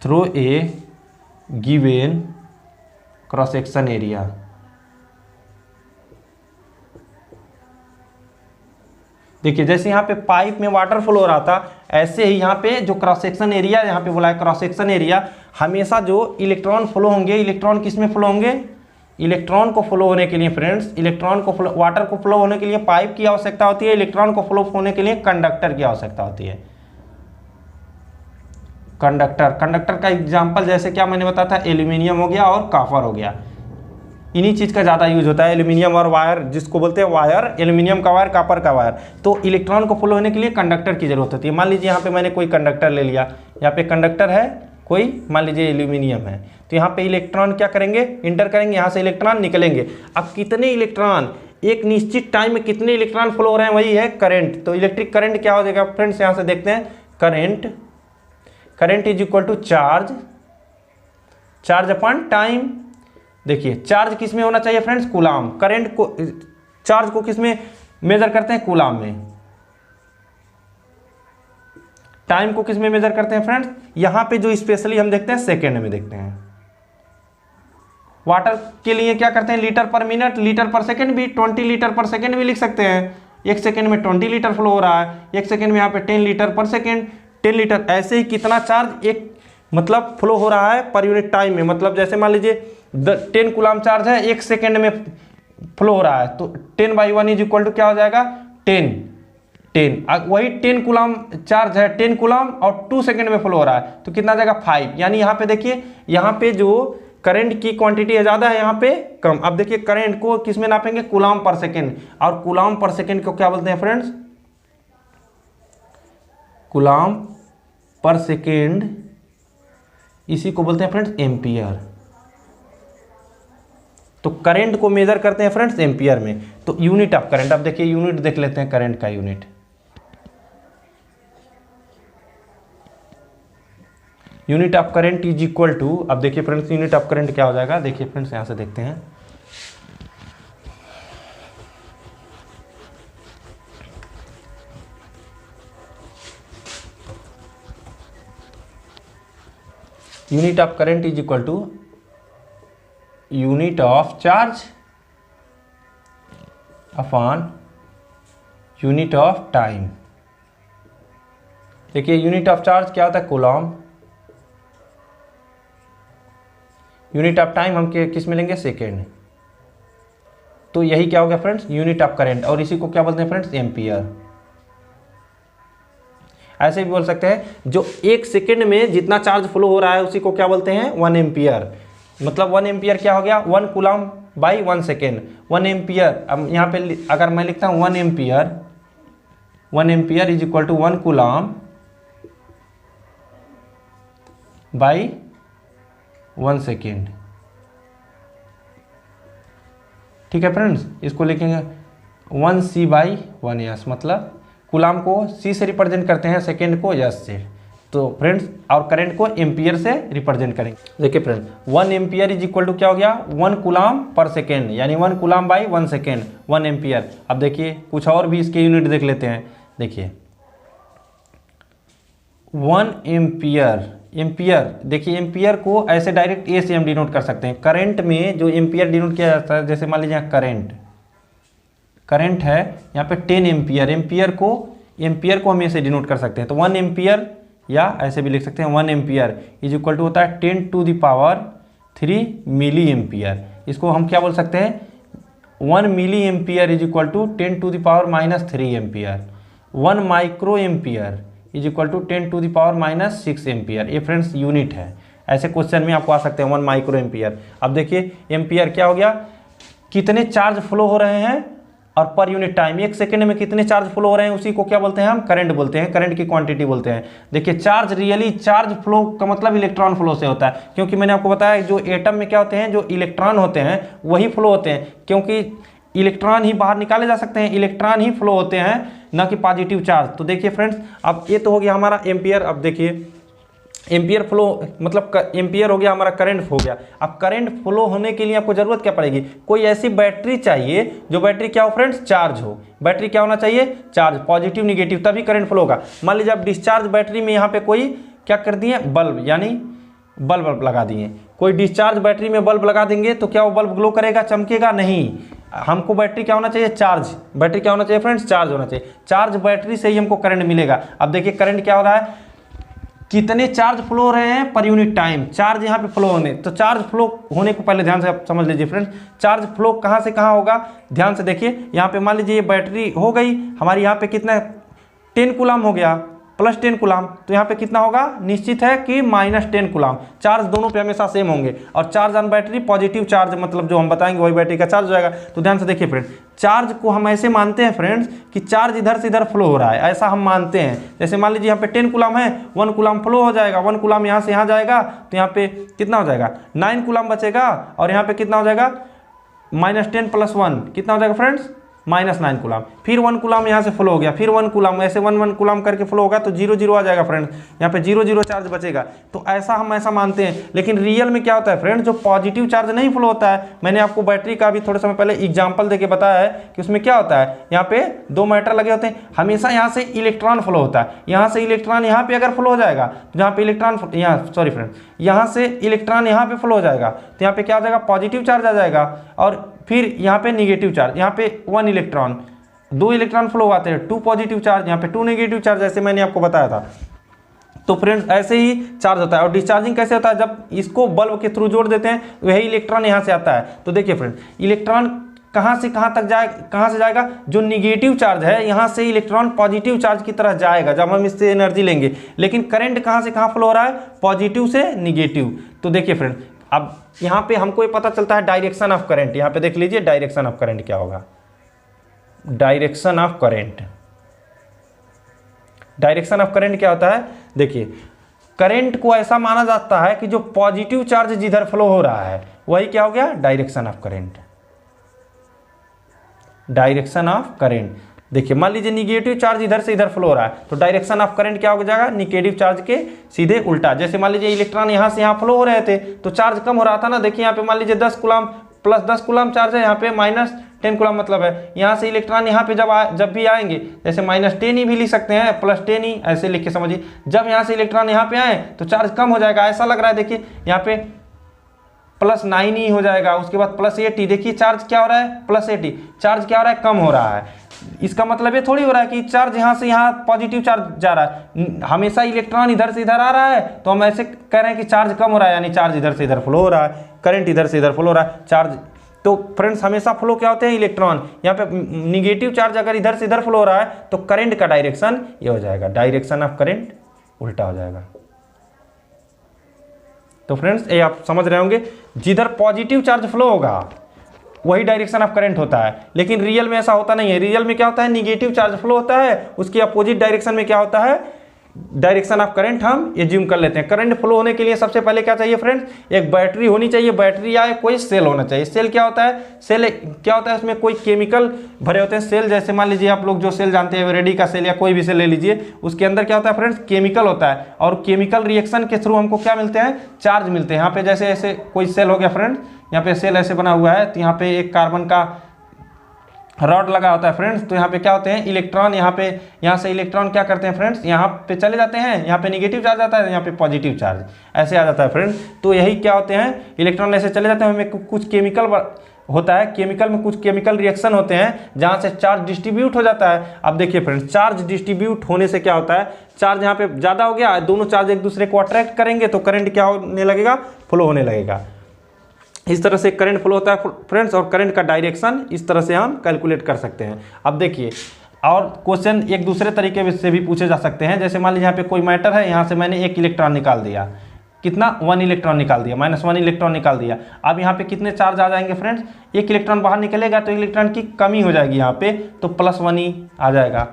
through a given cross section area। देखिए जैसे यहाँ पे पाइप में वाटर फ्लो हो रहा था, ऐसे ही यहाँ पे जो क्रॉस सेक्शन एरिया, यहाँ पे बोला है क्रॉस सेक्शन एरिया, हमेशा जो इलेक्ट्रॉन फ्लो होंगे, इलेक्ट्रॉन किस में फ्लो होंगे, इलेक्ट्रॉन को फ्लो होने के लिए फ्रेंड्स, इलेक्ट्रॉन को फ्लो, वाटर को फ्लो होने के लिए पाइप की आवश्यकता होती है, इलेक्ट्रॉन को फ्लो होने के लिए कंडक्टर की आवश्यकता होती है। कंडक्टर का एग्जाम्पल जैसे क्या मैंने बताया था, एल्यूमिनियम हो गया और कॉपर हो गया, इन्हीं चीज़ का ज़्यादा यूज होता है, एल्यूमिनियम और वायर, जिसको बोलते हैं वायर, एल्यूमिनियम का वायर, कॉपर का वायर। तो इलेक्ट्रॉन को फ्लो होने के लिए कंडक्टर की जरूरत होती है। मान लीजिए यहाँ पे मैंने कोई कंडक्टर ले लिया, यहाँ पे कंडक्टर है कोई, मान लीजिए एल्यूमिनियम है, तो यहाँ पे इलेक्ट्रॉन क्या करेंगे, इंटर करेंगे, यहाँ से इलेक्ट्रॉन निकलेंगे। अब कितने इलेक्ट्रॉन, एक निश्चित टाइम में कितने इलेक्ट्रॉन फ्लो हो रहे हैं, वही है करंट। तो इलेक्ट्रिक करंट क्या हो जाएगा फ्रेंड्स, यहाँ से देखते हैं, current is equal to charge upon time. देखिए चार्ज किस में होना चाहिए फ्रेंड्स, कूलाम। करंट को, चार्ज को किस में मेजर करते हैं, कूलाम में। टाइम को किस में मेजर करते हैं फ्रेंड्स, यहां पे जो स्पेशली हम देखते हैं सेकंड में देखते हैं। वाटर के लिए क्या करते हैं, लीटर पर मिनट, लीटर पर सेकंड भी, 20 लीटर पर सेकंड भी लिख सकते हैं। एक सेकंड में 20 लीटर फ्लो हो रहा है, एक सेकंड में यहाँ पे 10 लीटर पर सेकंड, 10 लीटर, ऐसे ही कितना चार्ज एक मतलब फ्लो हो रहा है पर यूनिट टाइम में। मतलब जैसे मान लीजिए 10 कूलाम चार्ज है, एक सेकेंड में फ्लो हो रहा है, तो 10/1 इज इक्वल टू क्या हो जाएगा, 10। वही 10 कूलाम चार्ज है, 10 कूलाम और 2 सेकेंड में फ्लो हो रहा है, तो कितना जाएगा 5। यानी यहाँ पे देखिए, यहाँ पे जो करंट की क्वांटिटी है ज़्यादा है, यहाँ पे कम। अब देखिए करंट को किस में नापेंगे, कूलाम पर सेकेंड, और कूलाम पर सेकेंड को क्या बोलते हैं फ्रेंड्स, कूलाम पर सेकेंड, इसी को बोलते हैं फ्रेंड्स एम्पियर। तो करंट को मेजर करते हैं फ्रेंड्स एम्पियर में। तो यूनिट ऑफ करंट, अब देखिए यूनिट देख लेते हैं करंट का unit. Unit of current is equal to, अब देखिए फ्रेंड्स यूनिट ऑफ करंट क्या हो जाएगा, देखिए फ्रेंड्स यहां से देखते हैं, unit of current is equal to unit of charge upon unit of time. देखिए यूनिट ऑफ चार्ज क्या होता है, कूलॉम, यूनिट ऑफ टाइम हम किस में लेंगे, सेकेंड। तो यही क्या हो गया फ्रेंड्स, यूनिट ऑफ करंट, और इसी को क्या बोलते हैं फ्रेंड्स, एम्पियर। ऐसे भी बोल सकते हैं, जो एक सेकेंड में जितना चार्ज फ्लो हो रहा है उसी को क्या बोलते हैं, 1 एम्पियर। मतलब 1 एम्पियर क्या हो गया, 1 कूलॉम बाई 1 सेकेंड, 1 एम्पियर। अब यहाँ पे अगर मैं लिखता हूँ 1 ampere is equal to 1 coulomb by 1 second. ठीक है फ्रेंड्स, इसको लिखेंगे 1c/1s, मतलब कूलाम को c से रिप्रेजेंट करते हैं, सेकेंड को s से। तो फ्रेंड्स और करंट को एम्पियर से रिप्रेजेंट करेंगे। देखिए friends 1 ampere is equal to क्या हो गया, 1 कूलाम पर सेकेंड, यानी 1 कूलाम बाई 1 सेकेंड, 1 एम्पियर। अब देखिए कुछ और भी इसके यूनिट देख लेते हैं। देखिए 1 एम्पियर, एम्पियर देखिए एम्पियर को ऐसे डायरेक्ट ए से हम डिनोट कर सकते हैं। करंट में जो एम्पियर डिनोट किया जाता है, जैसे मान लीजिए यहाँ करंट है यहाँ पे 10 एम्पियर, एम्पियर को हम ऐसे डिनोट कर सकते हैं। तो 1 एम्पियर या ऐसे भी लिख सकते हैं 1 एम्पियर इज इक्वल टू होता है 10⁻³ मिली एम्पियर। इसको हम क्या बोल सकते हैं, 1 milli ampere is equal to 10⁻³ ampere. 1 micro ampere is equal to 10⁻⁻6 ampere. ये फ्रेंड्स यूनिट है, ऐसे क्वेश्चन में आपको आ सकते हैं 1 माइक्रो एम्पियर। अब देखिए एम्पियर क्या हो गया, कितने चार्ज फ्लो हो रहे हैं और पर यूनिट टाइम, 1 सेकेंड में कितने चार्ज फ्लो हो रहे हैं, उसी को क्या बोलते हैं हम, करंट बोलते हैं, करंट की क्वांटिटी बोलते हैं। देखिए चार्ज, रियली चार्ज फ्लो का मतलब इलेक्ट्रॉन फ्लो से होता है, क्योंकि मैंने आपको बताया जो एटम में क्या होते हैं, जो इलेक्ट्रॉन होते हैं वही फ्लो होते हैं, क्योंकि इलेक्ट्रॉन ही बाहर निकाले जा सकते हैं, इलेक्ट्रॉन ही फ्लो होते हैं, ना कि पॉजिटिव चार्ज। तो देखिए फ्रेंड्स अब ये तो हो गया हमारा एम्पियर। अब देखिए एम्पियर फ्लो मतलब एम्पियर हो गया हमारा, करंट हो गया। अब करंट फ्लो होने के लिए आपको जरूरत क्या पड़ेगी, कोई ऐसी बैटरी चाहिए जो बैटरी क्या हो फ्रेंड्स, चार्ज हो। बैटरी क्या होना चाहिए, चार्ज, पॉजिटिव निगेटिव, तभी करंट फ्लो होगा। मान लीजिए आप डिस्चार्ज बैटरी में यहाँ पे कोई क्या कर दिए, बल्ब, यानी बल्ब लगा दिए। कोई डिस्चार्ज बैटरी में बल्ब लगा देंगे तो क्या वो बल्ब ग्लो करेगा, चमकेगा? नहीं। हमको बैटरी क्या होना चाहिए, चार्ज। बैटरी क्या होना चाहिए फ्रेंड्स, चार्ज होना चाहिए। चार्ज बैटरी से ही हमको करंट मिलेगा। अब देखिए करंट क्या हो रहा है, कितने चार्ज फ्लो हो रहे हैं पर यूनिट टाइम, चार्ज यहाँ पे फ्लो होने। तो चार्ज फ्लो होने को पहले ध्यान से आप समझ लीजिए फ्रेंड्स, चार्ज फ्लो कहाँ से कहाँ होगा, ध्यान से देखिए। यहाँ पे मान लीजिए ये बैटरी हो गई हमारी, यहाँ पे कितना 10 कूलाम हो गया प्लस 10 कूलाम, तो यहाँ पे कितना होगा, निश्चित है कि -10 कूलाम। चार्ज दोनों पे हमेशा सेम होंगे, और charge on battery positive charge, मतलब जो हम बताएंगे वही बैटरी का चार्ज हो जाएगा। तो ध्यान से देखिए फ्रेंड, चार्ज को हम ऐसे मानते हैं फ्रेंड्स कि चार्ज इधर से इधर फ्लो हो रहा है, ऐसा हम मानते हैं। जैसे मान लीजिए यहाँ पे 10 कूलाम है, 1 कूलाम फ्लो हो जाएगा, 1 कूलाम यहाँ से यहाँ जाएगा, तो यहाँ पे कितना हो जाएगा, 9 कूलाम बचेगा, और यहाँ पे कितना हो जाएगा, -10 + 1 कितना हो जाएगा फ्रेंड्स, -9 कूलाम। फिर 1 कूलाम यहाँ से फ्लो हो गया, फिर 1 कूलाम, ऐसे 1 कूलाम करके फ्लो होगा, तो 0 0 आ जाएगा फ्रेंड्स, यहाँ पे 0 0 चार्ज बचेगा। तो ऐसा हम ऐसा मानते हैं, लेकिन रियल में क्या होता है फ्रेंड्स, जो पॉजिटिव चार्ज नहीं फ्लो होता है। मैंने आपको बैटरी का भी थोड़े समय पहले एग्जाम्पल देके बताया है कि उसमें क्या होता है, यहाँ पे 2 मैटर लगे होते हैं, हमेशा यहाँ से इलेक्ट्रॉन फ्लो होता है। यहाँ से इलेक्ट्रॉन यहाँ पे अगर फ्लो हो जाएगा, तो यहाँ पे इलेक्ट्रॉन यहाँ से इलेक्ट्रॉन यहाँ पे फ्लो हो जाएगा, तो यहाँ पे क्या हो जाएगा, पॉजिटिव चार्ज आ जाएगा, और फिर यहाँ पे निगेटिव चार्ज, यहाँ पे 1 इलेक्ट्रॉन, 2 इलेक्ट्रॉन फ्लो आते हैं, 2 पॉजिटिव चार्ज, यहाँ पे 2 नेगेटिव चार्ज, जैसे मैंने आपको बताया था। तो फ्रेंड्स ऐसे ही चार्ज होता है। और डिस्चार्जिंग कैसे होता है, जब इसको बल्ब के थ्रू जोड़ देते हैं, वही इलेक्ट्रॉन यहाँ से आता है। तो देखिए फ्रेंड्स, इलेक्ट्रॉन कहाँ से कहाँ तक कहाँ से जाएगा, जो निगेटिव चार्ज है यहाँ से इलेक्ट्रॉन पॉजिटिव चार्ज की तरह जाएगा जब हम इससे एनर्जी लेंगे। लेकिन करंट कहाँ से कहाँ फ्लो हो रहा है, पॉजिटिव से निगेटिव। तो देखिए फ्रेंड्स, अब यहाँ पे हमको ये पता चलता है डायरेक्शन ऑफ करंट। यहाँ पे देख लीजिए डायरेक्शन ऑफ करंट क्या होगा, direction of current. Direction of current क्या होता है, देखिए करंट को ऐसा माना जाता है कि जो पॉजिटिव चार्ज जिधर फ्लो हो रहा है वही क्या हो गया, direction of current. Direction of current, देखिए मान लीजिए निगेटिव चार्ज इधर से इधर फ्लो हो रहा है, तो डायरेक्शन ऑफ करंट क्या हो जाएगा, निगेटिव चार्ज के सीधे उल्टा। जैसे मान लीजिए इलेक्ट्रॉन यहाँ से यहाँ फ्लो हो रहे थे, तो चार्ज कम हो रहा था ना। देखिए यहाँ पे मान लीजिए 10 कूलाम प्लस 10 कूलाम चार्ज है, यहाँ पे -10 कूलाम मतलब है। यहाँ से इलेक्ट्रॉन यहाँ पे जब भी आएंगे, जैसे -10 ही भी लिख सकते हैं, +10 ही ऐसे लिख के समझिए। जब यहाँ से इलेक्ट्रॉन यहाँ पे आए तो चार्ज कम हो जाएगा, ऐसा लग रहा है। देखिए यहाँ पे +9 ही हो जाएगा, उसके बाद +80। देखिए चार्ज क्या हो रहा है, +80, चार्ज क्या हो रहा है, कम हो रहा है। इसका मतलब ये थोड़ी हो रहा है कि चार्ज यहाँ से यहाँ पॉजिटिव चार्ज जा रहा है, हमेशा इलेक्ट्रॉन इधर से इधर आ रहा है, तो हम ऐसे कह रहे हैं कि चार्ज कम हो रहा है, यानी चार्ज इधर से इधर फ्लो हो रहा है, करंट इधर से इधर फ्लो हो रहा है, चार्ज। तो फ्रेंड्स हमेशा फ्लो क्या होते हैं, इलेक्ट्रॉन। यहाँ पे निगेटिव चार्ज अगर इधर से इधर फ्लो हो रहा है, तो करंट का डायरेक्शन ये हो जाएगा, डायरेक्शन ऑफ करंट उल्टा हो जाएगा। तो फ्रेंड्स ये आप समझ रहे होंगे, जिधर पॉजिटिव चार्ज फ्लो होगा वही डायरेक्शन ऑफ करंट होता है। लेकिन रियल में ऐसा होता नहीं है। रियल में क्या होता है, निगेटिव चार्ज फ्लो होता है, उसके अपोजिट डायरेक्शन में क्या होता है, डायरेक्शन ऑफ करंट हम एज्यूम कर लेते हैं। करंट फ्लो होने के लिए सबसे पहले क्या चाहिए फ्रेंड्स, एक बैटरी होनी चाहिए, बैटरी या कोई सेल होना चाहिए। सेल क्या होता है, सेल क्या होता है, उसमें कोई केमिकल भरे होते हैं। सेल जैसे मान लीजिए आप लोग जो सेल जानते हैं, रेडी का सेल या कोई भी सेल ले लीजिए, उसके अंदर क्या होता है फ्रेंड्स, केमिकल होता है, और केमिकल रिएक्शन के थ्रू हमको क्या मिलते हैं, चार्ज मिलते हैं। यहाँ पे जैसे ऐसे कोई सेल हो गया फ्रेंड्स, यहाँ पे सेल ऐसे बना हुआ है, तो यहाँ पे एक कार्बन का रॉड लगा होता है फ्रेंड्स, तो यहाँ पे क्या होते हैं, इलेक्ट्रॉन, यहाँ से इलेक्ट्रॉन क्या करते हैं फ्रेंड्स, यहाँ पे चले जाते हैं, यहाँ पे निगेटिव चार्ज आता है, यहाँ पे पॉजिटिव चार्ज ऐसे आ जाता है फ्रेंड्स। तो यही क्या होते हैं, इलेक्ट्रॉन ऐसे चले जाते हैं, हमें कुछ केमिकल होता है, केमिकल में कुछ केमिकल रिएक्शन होते हैं जहाँ से चार्ज डिस्ट्रीब्यूट हो जाता है। अब देखिए फ्रेंड्स, चार्ज डिस्ट्रीब्यूट होने से क्या होता है, चार्ज यहाँ पे ज़्यादा हो गया, दोनों चार्ज एक दूसरे को अट्रैक्ट करेंगे तो करंट क्या होने लगेगा, फ्लो होने लगेगा। इस तरह से करंट फ्लो होता है फ्रेंड्स, और करंट का डायरेक्शन इस तरह से हम कैलकुलेट कर सकते हैं। अब देखिए, और क्वेश्चन एक दूसरे तरीके से भी पूछे जा सकते हैं। जैसे मान लीजिए यहाँ पे कोई मैटर है, यहाँ से मैंने एक इलेक्ट्रॉन निकाल दिया, कितना, 1 इलेक्ट्रॉन निकाल दिया, -1 इलेक्ट्रॉन निकाल दिया। अब यहाँ पे कितने चार्ज आ जाएंगे फ्रेंड्स, एक इलेक्ट्रॉन बाहर निकलेगा तो इलेक्ट्रॉन की कमी हो जाएगी यहाँ पे, तो +1 ही आ जाएगा।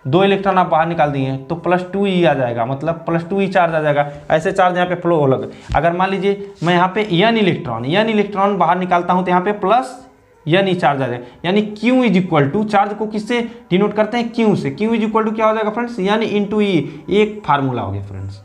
2 इलेक्ट्रॉन आप बाहर निकाल दिए तो +2 ही आ जाएगा, मतलब +2 ही चार्ज आ जाएगा। ऐसे चार्ज यहाँ पे फ्लो हो लगे। अगर मान लीजिए मैं यहाँ पे n इलेक्ट्रॉन बाहर निकालता हूँ तो यहाँ पे +n ही चार्ज आ जाएगा, यानी Q is equal to, charge को किससे डिनोट करते हैं, Q से। Q इज इक्वल टू क्या हो जाएगा फ्रेंड्स, n इंटू ई, एक फार्मूला हो गया फ्रेंड्स।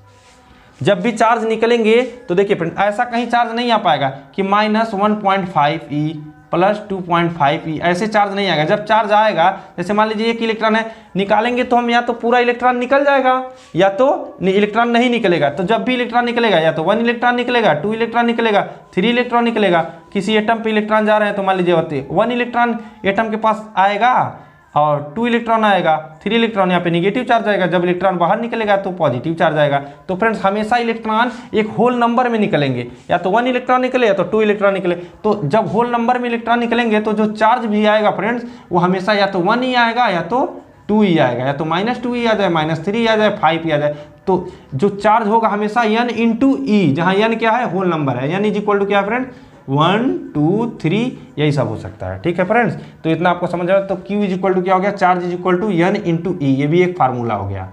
जब भी चार्ज निकलेंगे तो देखिए फ्रेंड, ऐसा कहीं चार्ज नहीं आ पाएगा कि -1.5 ई +2.5 ई, ऐसे चार्ज नहीं आएगा। जब चार्ज आएगा, जैसे मान लीजिए एक इलेक्ट्रॉन है, निकालेंगे तो हम या तो पूरा इलेक्ट्रॉन निकल जाएगा या तो इलेक्ट्रॉन नहीं निकलेगा। तो जब भी इलेक्ट्रॉन निकलेगा, या तो 1 इलेक्ट्रॉन निकलेगा, 2 इलेक्ट्रॉन निकलेगा, 3 इलेक्ट्रॉन निकलेगा। किसी एटम पे इलेक्ट्रॉन जा रहे हैं तो मान लीजिए होते 1 इलेक्ट्रॉन एटम के पास आएगा और 2 इलेक्ट्रॉन आएगा, 3 इलेक्ट्रॉन यहाँ पे निगेटिव चार्ज आएगा। जब इलेक्ट्रॉन बाहर निकलेगा तो पॉजिटिव चार्ज आएगा। तो फ्रेंड्स, हमेशा इलेक्ट्रॉन एक होल नंबर में निकलेंगे, या तो 1 इलेक्ट्रॉन निकले या तो 2 इलेक्ट्रॉन निकले। तो जब होल नंबर में इलेक्ट्रॉन निकलेंगे तो जो चार्ज भी आएगा फ्रेंड्स, वो हमेशा या तो 1 ही आएगा या तो 2 ही आएगा, या तो -2 ही आ जाए, -3 आ जाए, 5 ही आ जाए। तो जो चार्ज होगा हमेशा n इंटू ई, जहाँ n क्या है, होल नंबर है, n इज इक्वल टू क्या है फ्रेंड्स, 1 2 3, यही सब हो सकता है। ठीक है फ्रेंड्स, तो इतना आपको समझ आ रहा है। तो Q इज इक्वल टू क्या हो गया, charge is equal to n into E, ये भी एक फार्मूला हो गया।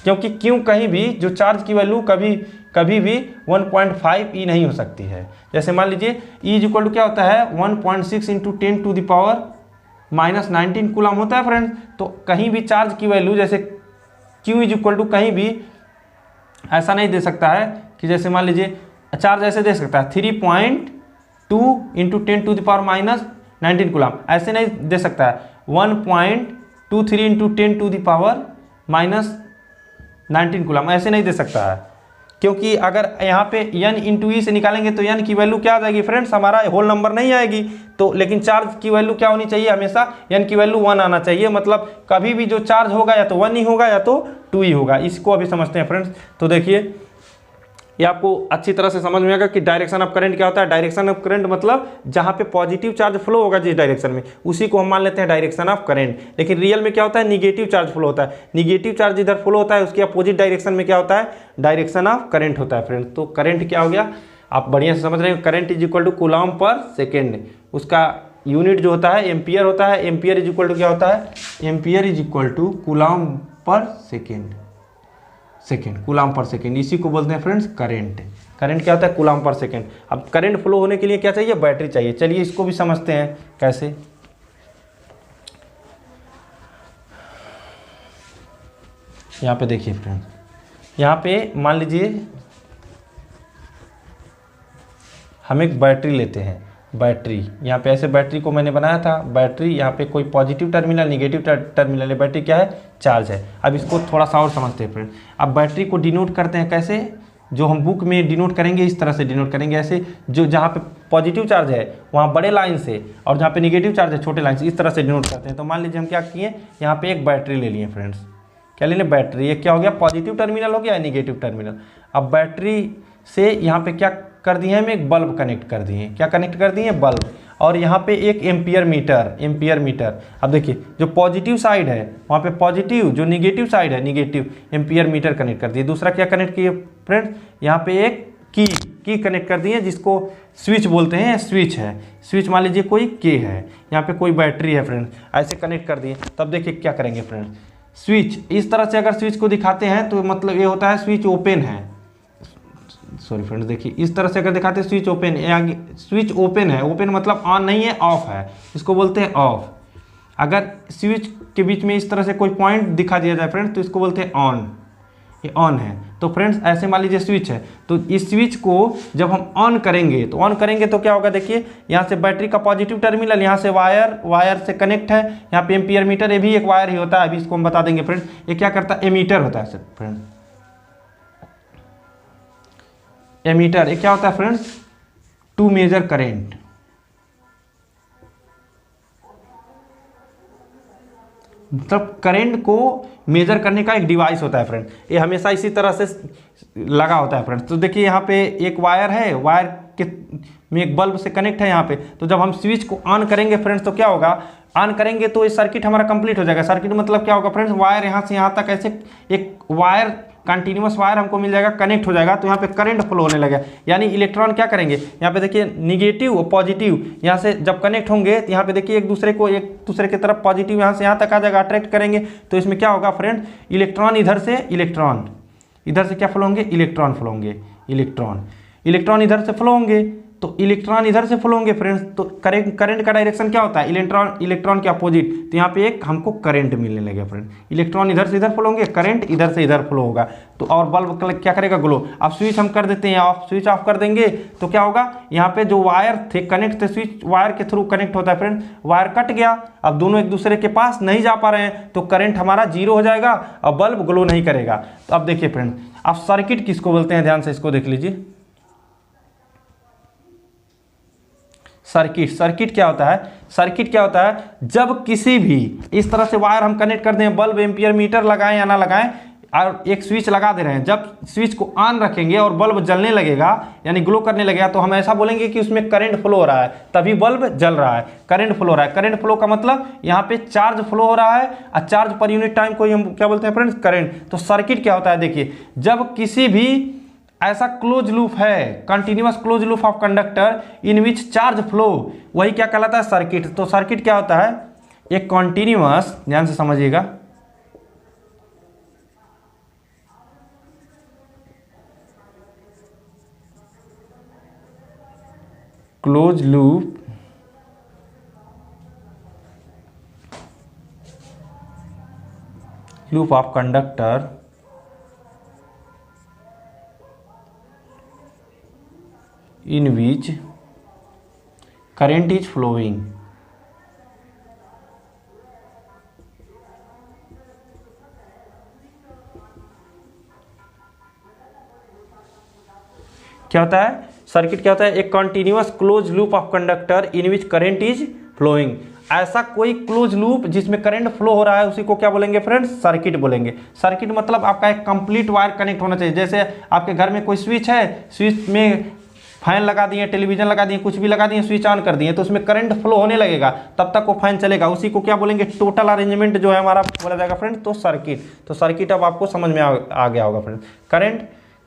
क्योंकि Q कहीं भी, जो चार्ज की वैल्यू कभी भी 1.5 ई नहीं हो सकती है। जैसे मान लीजिए E इज इक्वल टू क्या होता है, 1.6 इंटू 10⁻⁻19 कूलम होता है फ्रेंड्स। तो कहीं भी चार्ज की वैल्यू, जैसे Q इज इक्वल टू कहीं भी ऐसा नहीं दे सकता है कि, जैसे मान लीजिए चार्ज ऐसे दे सकता है 3.2 इंटू 10⁻⁻19 कूलम, ऐसे नहीं दे सकता है 1.23 इंटू 10⁻⁻19 कूलम, ऐसे नहीं दे सकता है। क्योंकि अगर यहाँ पे n इंटू ई से निकालेंगे तो n की वैल्यू क्या आ जाएगी फ्रेंड्स, हमारा होल नंबर नहीं आएगी। तो लेकिन चार्ज की वैल्यू क्या होनी चाहिए, हमेशा n की वैल्यू 1 आना चाहिए। मतलब कभी भी जो चार्ज होगा या तो 1 ही होगा या तो 2 ही होगा। इसको अभी समझते हैं फ्रेंड्स। तो देखिए, ये आपको अच्छी तरह से समझ में आएगा कि डायरेक्शन ऑफ करंट क्या होता है। डायरेक्शन ऑफ करंट मतलब जहाँ पे पॉजिटिव चार्ज फ्लो होगा जिस डायरेक्शन में, उसी को हम मान लेते हैं डायरेक्शन ऑफ करंट। लेकिन रियल में क्या होता है, निगेटिव चार्ज फ्लो होता है। निगेटिव चार्ज इधर फ्लो होता है, उसके अपोजिट डायरेक्शन में क्या होता है, डायरेक्शन ऑफ करंट होता है फ्रेंड्स। तो करंट क्या हो गया, आप बढ़िया से समझ रहे हैं। Current is equal to coulomb per second, उसका यूनिट जो होता है एम्पियर होता है। एम्पियर इज इक्वल टू क्या होता है, ampere is equal to coulomb per second, coulomb per second, इसी को बोलते हैं फ्रेंड्स करंट। करंट क्या होता है, कूलम पर सेकेंड। अब करंट फ्लो होने के लिए क्या चाहिए, बैटरी चाहिए। चलिए इसको भी समझते हैं कैसे। यहाँ पे देखिए फ्रेंड्स, यहाँ पे मान लीजिए हम एक बैटरी लेते हैं। बैटरी यहाँ पे ऐसे बैटरी को मैंने बनाया था। बैटरी यहाँ पे कोई पॉजिटिव टर्मिनल, निगेटिव टर्मिनल है। बैटरी क्या है, चार्ज है। अब इसको थोड़ा सा और समझते हैं फ्रेंड। अब बैटरी को डिनोट करते हैं कैसे, जो हम बुक में डिनोट करेंगे इस तरह से डिनोट करेंगे। ऐसे जो जहाँ पे पॉजिटिव चार्ज है वहाँ बड़े लाइन से, और जहाँ पे निगेटिव चार्ज है छोटे लाइन से, इस तरह से डिनोट करते हैं। तो मान लीजिए हम क्या किए, यहाँ पे एक बैटरी ले लिए फ्रेंड्स। क्या ले लें, बैटरी। ये क्या हो गया, पॉजिटिव टर्मिनल हो गया, निगेटिव टर्मिनल। अब बैटरी से यहाँ पे क्या कर दिए, हम एक बल्ब कनेक्ट कर दिए। क्या कनेक्ट कर दिए, बल्ब। और यहाँ पे एक एम्पियर मीटर। अब देखिए, जो पॉजिटिव साइड है वहाँ पे पॉजिटिव, जो निगेटिव साइड है निगेटिव, एम्पियर मीटर कनेक्ट कर दिए। दूसरा क्या कनेक्ट किए फ्रेंड्स, यहाँ पे एक की कनेक्ट कर दिए, जिसको स्विच बोलते हैं। स्विच है, स्विच मान लीजिए कोई के है, यहाँ पे कोई बैटरी है फ्रेंड्स, ऐसे कनेक्ट कर दिए। तब देखिए क्या करेंगे फ्रेंड्स, स्विच, इस तरह से अगर स्विच को दिखाते हैं तो मतलब ये होता है स्विच ओपन है। सॉरी फ्रेंड्स, देखिए इस तरह से अगर दिखाते हैं स्विच ओपन, स्विच ओपन है, ओपन मतलब ऑन नहीं है, ऑफ है, इसको बोलते हैं ऑफ। अगर स्विच के बीच में इस तरह से कोई पॉइंट दिखा दिया जाए फ्रेंड्स तो इसको बोलते हैं ऑन, ये ऑन है। तो फ्रेंड्स ऐसे मान लीजिए स्विच है, तो इस स्विच को जब हम ऑन करेंगे तो क्या होगा, देखिए यहाँ से बैटरी का पॉजिटिव टर्मिनल, यहाँ से वायर से कनेक्ट है, यहाँ पे एम्पियर मीटर, ये भी एक वायर ही होता है, अभी इसको हम बता देंगे फ्रेंड्स। ये क्या करता है, एमीटर होता है फ्रेंड्स, एमीटर। ये क्या होता है फ्रेंड्स, टू मेजर करेंट। मतलब करंट को मेजर करने का एक डिवाइस होता है फ्रेंड, ये हमेशा इसी तरह से लगा होता है फ्रेंड। तो देखिए यहाँ पे एक वायर है, वायर के में एक बल्ब से कनेक्ट है यहाँ पे, तो जब हम स्विच को ऑन करेंगे फ्रेंड्स तो क्या होगा, ऑन करेंगे तो ये सर्किट हमारा कंप्लीट हो जाएगा। सर्किट मतलब क्या होगा फ्रेंड्स, वायर यहाँ से यहाँ तक ऐसे एक वायर, कंटिन्यूअस वायर हमको मिल जाएगा, कनेक्ट हो जाएगा, तो यहाँ पे करंट फ्लो होने लगेगा। यानी इलेक्ट्रॉन क्या करेंगे, यहाँ पे देखिए निगेटिव और पॉजिटिव यहाँ से जब कनेक्ट होंगे तो यहाँ पे देखिए एक दूसरे की तरफ पॉजिटिव यहाँ से यहाँ तक आ जाएगा, अट्रैक्ट करेंगे। तो इसमें क्या होगा फ्रेंड, इलेक्ट्रॉन इधर से क्या फ्लो होंगे, इलेक्ट्रॉन फ्लो होंगे, इलेक्ट्रॉन इधर से फ्लो होंगे, तो इलेक्ट्रॉन इधर से फ्लो होंगे फ्रेंड्स। तो करंट का डायरेक्शन क्या होता है, इलेक्ट्रॉन के अपोजिट, तो यहाँ पे एक हमको करंट मिलने लगे फ्रेंड। इलेक्ट्रॉन इधर से इधर फ्लो होंगे, करंट इधर से इधर फ्लो होगा, तो और बल्ब क्या करेगा, ग्लो। अब स्विच हम कर देते हैं ऑफ, स्विच ऑफ कर देंगे तो क्या होगा, यहाँ पे जो वायर थे कनेक्ट थे, स्विच वायर के थ्रू कनेक्ट होता है फ्रेंड, वायर कट गया, अब दोनों एक दूसरे के पास नहीं जा पा रहे हैं, तो करंट हमारा जीरो हो जाएगा और बल्ब ग्लो नहीं करेगा। तो अब देखिए फ्रेंड, अब सर्किट किसको बोलते हैं, ध्यान से इसको देख लीजिए। सर्किट क्या होता है, सर्किट क्या होता है, जब किसी भी इस तरह से वायर हम कनेक्ट कर दें, बल्ब एम्पियर मीटर लगाएं या ना लगाएं, और एक स्विच लगा दे रहे हैं, जब स्विच को ऑन रखेंगे और बल्ब जलने लगेगा यानी ग्लो करने लगेगा, तो हम ऐसा बोलेंगे कि उसमें करंट फ्लो हो रहा है, तभी बल्ब जल रहा है, करंट फ्लो हो रहा है। करंट फ्लो का मतलब यहाँ पे चार्ज फ्लो हो रहा है, और चार्ज पर यूनिट टाइम को हम क्या बोलते हैं फ्रेंड्स, करंट। तो सर्किट क्या होता है, देखिए जब किसी भी ऐसा क्लोज लूप है, continuous close loop of conductor in which charge flow, वही क्या कहलाता है, सर्किट। तो सर्किट क्या होता है, एक कॉन्टिन्यूअस, ध्यान से समझिएगा, close loop of conductor in which current is flowing। क्या होता है, सर्किट क्या होता है, एक continuous close loop of conductor in which current is flowing. ऐसा कोई क्लोज लूप जिसमें करंट फ्लो हो रहा है, उसी को क्या बोलेंगे फ्रेंड्स, सर्किट बोलेंगे। सर्किट मतलब आपका एक कंप्लीट वायर कनेक्ट होना चाहिए। जैसे आपके घर में कोई स्विच है, स्विच में फैन लगा दिए, टेलीविजन लगा दिए, कुछ भी लगा दिए, स्विच ऑन कर दिए, तो उसमें करंट फ्लो होने लगेगा, तब तक वो फैन चलेगा, उसी को क्या बोलेंगे, टोटल अरेंजमेंट जो है हमारा बोला जाएगा फ्रेंड, तो सर्किट। तो सर्किट अब आपको समझ में आ गया होगा फ्रेंड,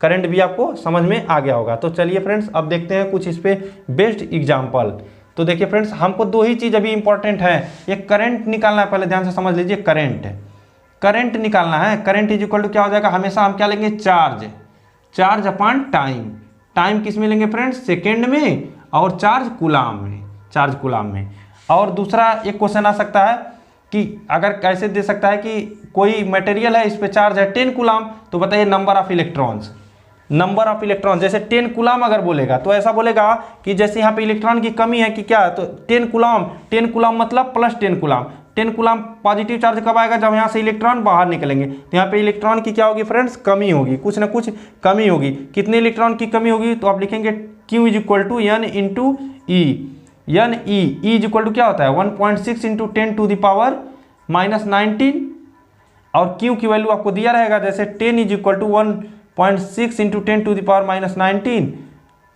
करंट भी आपको समझ में आ गया होगा। तो चलिए फ्रेंड्स, अब देखते हैं कुछ इस पे बेस्ट एग्जाम्पल। तो देखिए फ्रेंड्स, हमको दो ही चीज़ अभी इंपॉर्टेंट है, एक करंट निकालना है, पहले ध्यान से समझ लीजिए, करंट निकालना है। करंट इज इक्वल टू क्या हो जाएगा, हमेशा हम क्या लेंगे, चार्ज अपॉन टाइम किस में लेंगे फ्रेंड्स, सेकेंड में, और चार्ज कूलाम में। और दूसरा एक क्वेश्चन आ सकता है कि अगर कैसे दे सकता है कि कोई मटेरियल है, इस पे चार्ज है 10 कूलाम, तो बताइए नंबर ऑफ इलेक्ट्रॉन, जैसे 10 कूलाम अगर बोलेगा तो ऐसा बोलेगा कि जैसे यहाँ पे इलेक्ट्रॉन की कमी है कि क्या, तो 10 कूलाम मतलब plus 10 coulomb. 10 coulomb positive charge कब आएगा, जब यहाँ से इलेक्ट्रॉन बाहर निकलेंगे, तो यहाँ पे इलेक्ट्रॉन की क्या होगी फ्रेंड्स, कमी होगी, कुछ ना कुछ कमी होगी। कितने इलेक्ट्रॉन की कमी होगी, तो आप लिखेंगे Q is equal to N into e. E is equal to क्या होता है, 1.6 इंटू 10 टू द पावर -19, और Q की वैल्यू आपको दिया रहेगा, जैसे 10 is equal to 1.6 into 10 to the power -19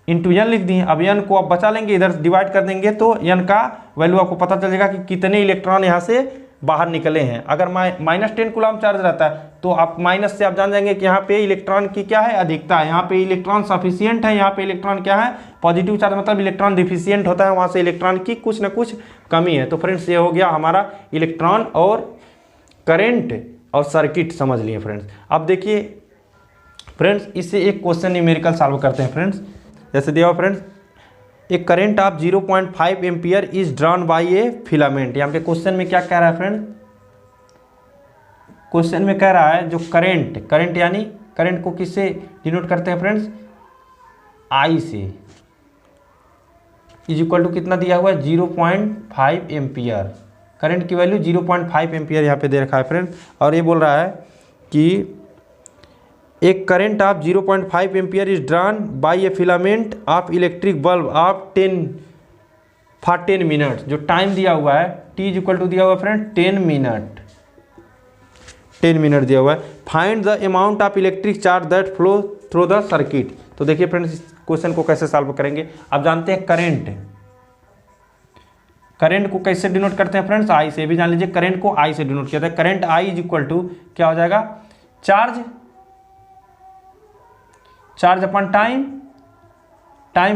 into n लिख दिए। अब n को आप बचा लेंगे, इधर डिवाइड कर देंगे, तो n का वैल्यू आपको पता चल जाएगा कि कितने इलेक्ट्रॉन यहाँ से बाहर निकले हैं। अगर -10 कूलाम चार्ज रहता है तो आप माइनस से आप जान जाएंगे कि यहाँ पे इलेक्ट्रॉन की क्या है, अधिकता है, यहाँ पे इलेक्ट्रॉन सफिशियंट है, यहाँ पे इलेक्ट्रॉन क्या है, पॉजिटिव चार्ज मतलब इलेक्ट्रॉन डिफिशियंट होता है, वहाँ से इलेक्ट्रॉन की कुछ ना कुछ कमी है। तो फ्रेंड्स, ये हो गया हमारा इलेक्ट्रॉन और करंट और सर्किट समझ लिए फ्रेंड्स। अब देखिए फ्रेंड्स, इससे एक क्वेश्चन न्यूमेरिकल सॉल्व करते हैं फ्रेंड्स। जैसे दिया हुआ फ्रेंड्स, एक current of 0.5 ampere is drawn by A filament. यहाँ पे क्वेश्चन में क्या कह रहा है फ्रेंड्स, क्वेश्चन में कह रहा है जो करंट यानी करंट को किससे डिनोट करते हैं फ्रेंड्स, आई से, इज इक्वल टू कितना दिया हुआ है 0.5 एम्पियर। करंट की वैल्यू 0.5 एम्पियर यहाँ पे दे रखा है फ्रेंड। और ये बोल रहा है कि एक current of 0.5 ampere is drawn by A filament of electric bulb of 10 minute. जो टाइम दिया हुआ है टी इज इक्वल टू दिया हुआ है फ्रेंड 10 मिनट दिया हुआ है। Find the amount of electric charge that flow through the circuit. तो देखिए फ्रेंड्स, इस क्वेश्चन को कैसे सॉल्व करेंगे। अब जानते हैं करंट को कैसे डिनोट करते हैं फ्रेंड्स, आई से। भी जान लीजिए करंट को आई से डिनोट किया था। Current I is equal to क्या हो जाएगा, चार्ज अपन टाइम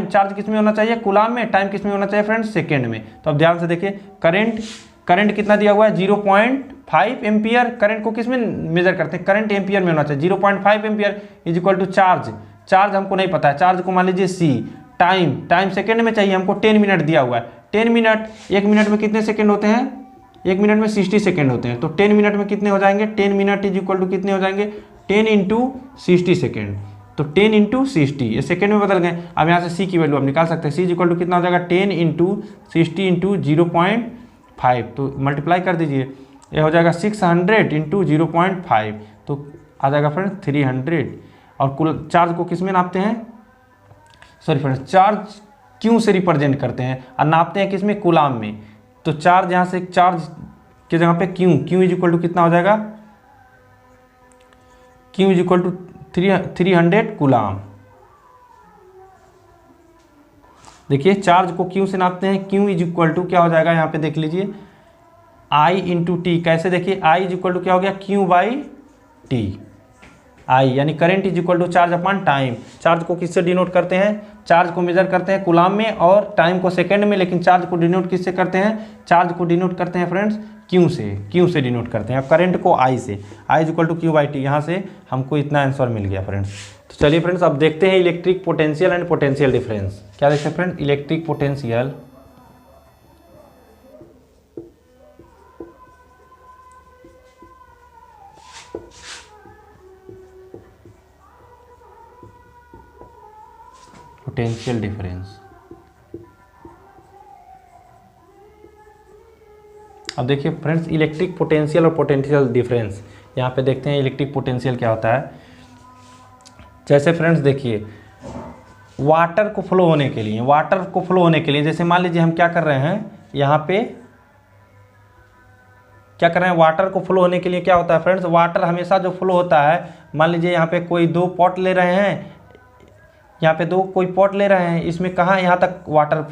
चार्ज किस में होना चाहिए, कूलाम में, टाइम किस में होना चाहिए फ्रेंड्स, सेकेंड में। तो अब ध्यान से देखिए, करंट कितना दिया हुआ है 0.5 एम्पियर। करंट को किस में मेजर करते हैं, करंट एम्पियर में होना चाहिए। 0.5 ampere is equal to charge हमको नहीं पता है, चार्ज को मान लीजिए सी। टाइम सेकेंड में चाहिए हमको, 10 मिनट दिया हुआ है। 10 मिनट, 1 मिनट में कितने सेकेंड होते हैं, 1 मिनट में 60 सेकेंड होते हैं। तो 10 मिनट में कितने हो जाएंगे, 10 मिनट इज इक्वल टू कितने हो जाएंगे 10 × 60 सेकेंड। तो 10 × 60, ये सेकेंड में बदल गए। अब यहाँ से सी की वैल्यू आप निकाल सकते हैं। सी इज इक्वल टू कितना हो जाएगा 10 × 60 × 0.5। तो मल्टीप्लाई कर दीजिए, ये हो जाएगा 600 × 0.5, तो आ जाएगा फ्रेंड 300। और कुल चार्ज को किस में नापते हैं, सॉरी फ्रेंड्स, चार्ज क्यू से रिप्रेजेंट करते हैं और नापते हैं किस में, कूलाम में। तो चार्ज यहाँ से चार्ज के जगह पे क्यू इज इक्वल टू कितना हो जाएगा, Q is equal to 300 coulomb. देखिए चार्ज को क्यू से नापते हैं, क्यू इज इक्वल टू क्या हो जाएगा, यहाँ पे देख लीजिए आई इंटू टी। कैसे देखिए, आई इज इक्वल टू क्या हो गया क्यू बाई टी। आई यानी current is equal to charge upon time. Charge को किससे डिनोट करते हैं, चार्ज को मेजर करते हैं कूलाम में और टाइम को सेकंड में, लेकिन चार्ज को डिनोट किससे करते हैं, चार्ज को डिनोट करते हैं फ्रेंड्स क्यू से डिनोट करते हैं। करंट को आई से, I is equal to Q by T. यहाँ से हमको इतना आंसर मिल गया फ्रेंड्स। तो चलिए फ्रेंड्स, अब देखते हैं electric potential and potential difference. क्या देखते हैं friend, electric potential potential difference. अब देखिए फ्रेंड्स, इलेक्ट्रिक पोटेंशियल और पोटेंशियल डिफरेंस, यहाँ पे देखते हैं इलेक्ट्रिक पोटेंशियल क्या होता है। जैसे फ्रेंड्स देखिए, वाटर को फ्लो होने के लिए जैसे मान लीजिए हम क्या कर रहे हैं, यहाँ पे क्या कर रहे हैं, वाटर को फ्लो होने के लिए क्या होता है फ्रेंड्स, वाटर हमेशा जो फ्लो होता है, मान लीजिए यहाँ पे कोई 2 पॉट ले रहे हैं, यहाँ पे कोई पॉट ले रहे हैं, इसमें कहाँ यहाँ तक वाटर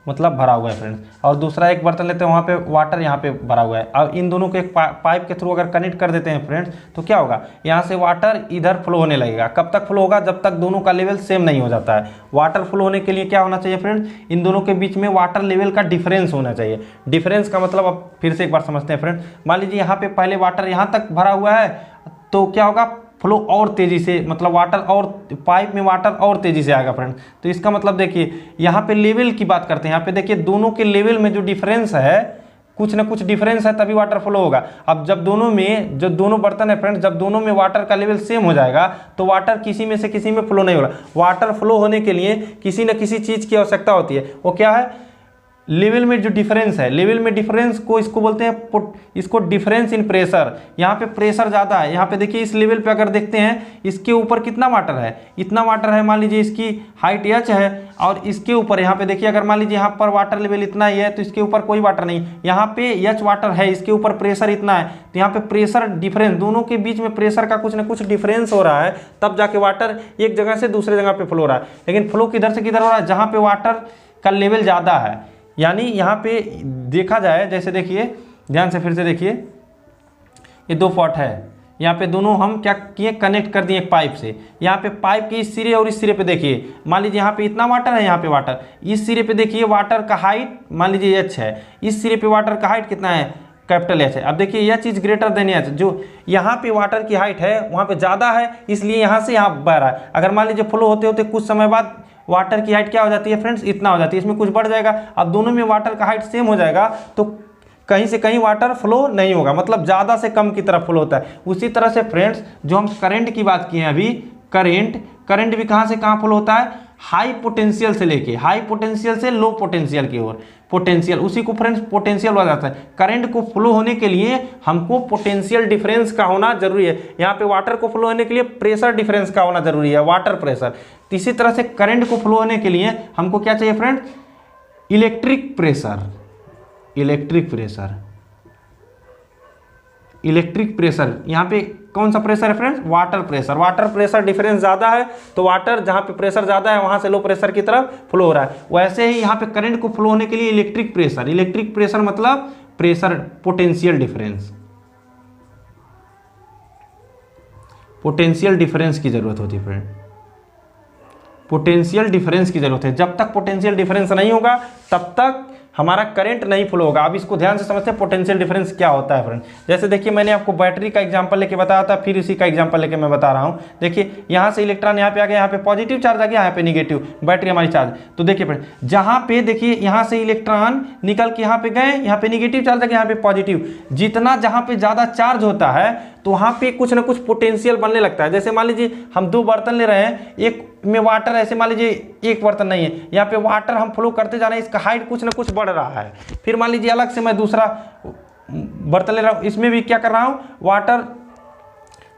मतलब भरा हुआ है फ्रेंड्स, और दूसरा एक बर्तन लेते हैं वहाँ पे वाटर यहाँ पे भरा हुआ है। अब इन दोनों को एक पाइप के थ्रू अगर कनेक्ट कर देते हैं फ्रेंड्स, तो क्या होगा, यहाँ से वाटर इधर फ्लो होने लगेगा। कब तक फ्लो होगा, जब तक दोनों का लेवल सेम नहीं हो जाता है। वाटर फ्लो होने के लिए क्या होना चाहिए फ्रेंड्स, इन दोनों के बीच में वाटर लेवल का डिफरेंस होना चाहिए। डिफरेंस का मतलब अब फिर से एक बार समझते हैं फ्रेंड्स। मान लीजिए यहाँ पे पहले वाटर यहाँ तक भरा हुआ है, तो क्या होगा, फ्लो और तेज़ी से, मतलब वाटर और पाइप में वाटर और तेज़ी से आएगा फ्रेंड। तो इसका मतलब देखिए, यहाँ पे लेवल की बात करते हैं, यहाँ पे देखिए दोनों के लेवल में जो डिफरेंस है, कुछ ना कुछ डिफरेंस है, तभी वाटर फ्लो होगा। अब जब दोनों में, जो दोनों बर्तन है फ्रेंड्स, जब दोनों में वाटर का लेवल सेम हो जाएगा, तो वाटर किसी में से किसी में फ्लो नहीं होगा। वाटर फ्लो होने के लिए किसी न किसी चीज़ की आवश्यकता होती है, वो क्या है, लेवल में जो डिफरेंस है। लेवल में डिफरेंस को इसको बोलते हैं, इसको डिफरेंस इन प्रेशर। यहाँ पे प्रेशर ज़्यादा है, यहाँ पे देखिए इस लेवल पे अगर देखते हैं, इसके ऊपर कितना वाटर है, इतना वाटर है, मान लीजिए इसकी हाइट एच है, और इसके ऊपर यहाँ पे देखिए अगर मान लीजिए यहाँ पर वाटर लेवल इतना ही है, तो इसके ऊपर कोई वाटर नहीं, यहाँ पे एच वाटर है, इसके ऊपर प्रेशर इतना है, तो यहाँ पे प्रेशर डिफरेंस, दोनों के बीच में प्रेशर का कुछ ना कुछ डिफरेंस हो रहा है, तब जाके वाटर एक जगह से दूसरे जगह पे फ्लो हो रहा है। लेकिन फ्लो किधर से किधर हो रहा है, जहाँ पे वाटर का लेवल ज़्यादा है। यानी यहाँ पे देखा जाए, जैसे देखिए ध्यान से फिर से देखिए, ये 2 पॉट है, यहाँ पे दोनों हम क्या किए, कनेक्ट कर दिए एक पाइप से। यहाँ पे पाइप के इस सिरे और इस सिरे पे देखिए, मान लीजिए यहाँ पे इतना वाटर है, यहाँ पे वाटर, इस सिरे पे देखिए वाटर का हाइट मान लीजिए h है, इस सिरे पे वाटर का हाइट कितना है, कैपिटल एच है। अब देखिए यह चीज़ ग्रेटर देन एच, जो यहाँ पे वाटर की हाइट है वहाँ पे ज़्यादा है, इसलिए यहाँ से यहाँ बह रहा है। अगर मान लीजिए फ्लो होते होते कुछ समय बाद वाटर की हाइट क्या हो जाती है फ्रेंड्स, इतना हो जाती है, इसमें कुछ बढ़ जाएगा। अब दोनों में वाटर का हाइट सेम हो जाएगा तो कहीं से कहीं वाटर फ्लो नहीं होगा, मतलब ज़्यादा से कम की तरफ फ्लो होता है। उसी तरह से फ्रेंड्स जो हम करंट की बात किए हैं अभी, करंट भी कहाँ से कहाँ फ्लो होता है, हाई पोटेंशियल से लेके हाई पोटेंशियल से लो पोटेंशियल की ओर, पोटेंशियल उसी को फ्रेंड्स पोटेंशियल बोला जाता है। करंट को फ्लो होने के लिए हमको पोटेंशियल डिफरेंस का होना जरूरी है। यहाँ पे वाटर को फ्लो होने के लिए प्रेशर डिफरेंस का होना जरूरी है, वाटर प्रेशर। इसी तरह से करंट को फ्लो होने के लिए हमको क्या चाहिए friends, electric pressure. Electric pressure यहाँ पे कौन सा प्रेशर है फ्रेंड्स, वाटर प्रेशर डिफरेंस ज़्यादा है तो वाटर जहाँ पे प्रेशर ज़्यादा है वहाँ से लो प्रेशर की तरफ फ्लो हो रहा है। वैसे ही यहाँ पे करंट को फ्लो होने के लिए इलेक्ट्रिक प्रेशर मतलब प्रेशर पोटेंशियल डिफरेंस की जरूरत होती है फ्रेंड, पोटेंशियल डिफरेंस की जरूरत है। जब तक पोटेंशियल डिफरेंस नहीं होगा तब तक हमारा करंट नहीं फ्लो होगा। अब इसको ध्यान से समझते हैं पोटेंशियल डिफरेंस क्या होता है फ्रेंड। जैसे देखिए मैंने आपको बैटरी का एग्जांपल लेके बताया था, फिर इसी का एग्जांपल लेके मैं बता रहा हूँ। देखिए यहाँ से इलेक्ट्रॉन यहाँ पे आ गया, यहाँ पे पॉजिटिव चार्ज आ गया, यहाँ पे निगेटिव, बैटरी हमारी चार्ज। तो देखिए फ्रेंड जहाँ पे देखिए यहाँ से इलेक्ट्रॉन निकल के यहाँ पे गए, यहाँ पे निगेटिव चार्ज आ गया, यहाँ पे पॉजिटिव। जितना जहाँ पे ज़्यादा चार्ज होता है तो वहाँ पे कुछ ना कुछ पोटेंशियल बनने लगता है। जैसे मान लीजिए हम 2 बर्तन ले रहे हैं, एक में वाटर, ऐसे मान लीजिए एक बर्तन नहीं है, यहाँ पे वाटर हम फ्लो करते जा रहे हैं, इसका हाइट कुछ ना कुछ बढ़ रहा है। फिर मान लीजिए अलग से मैं दूसरा बर्तन ले रहा हूँ, इसमें भी क्या कर रहा हूँ, वाटर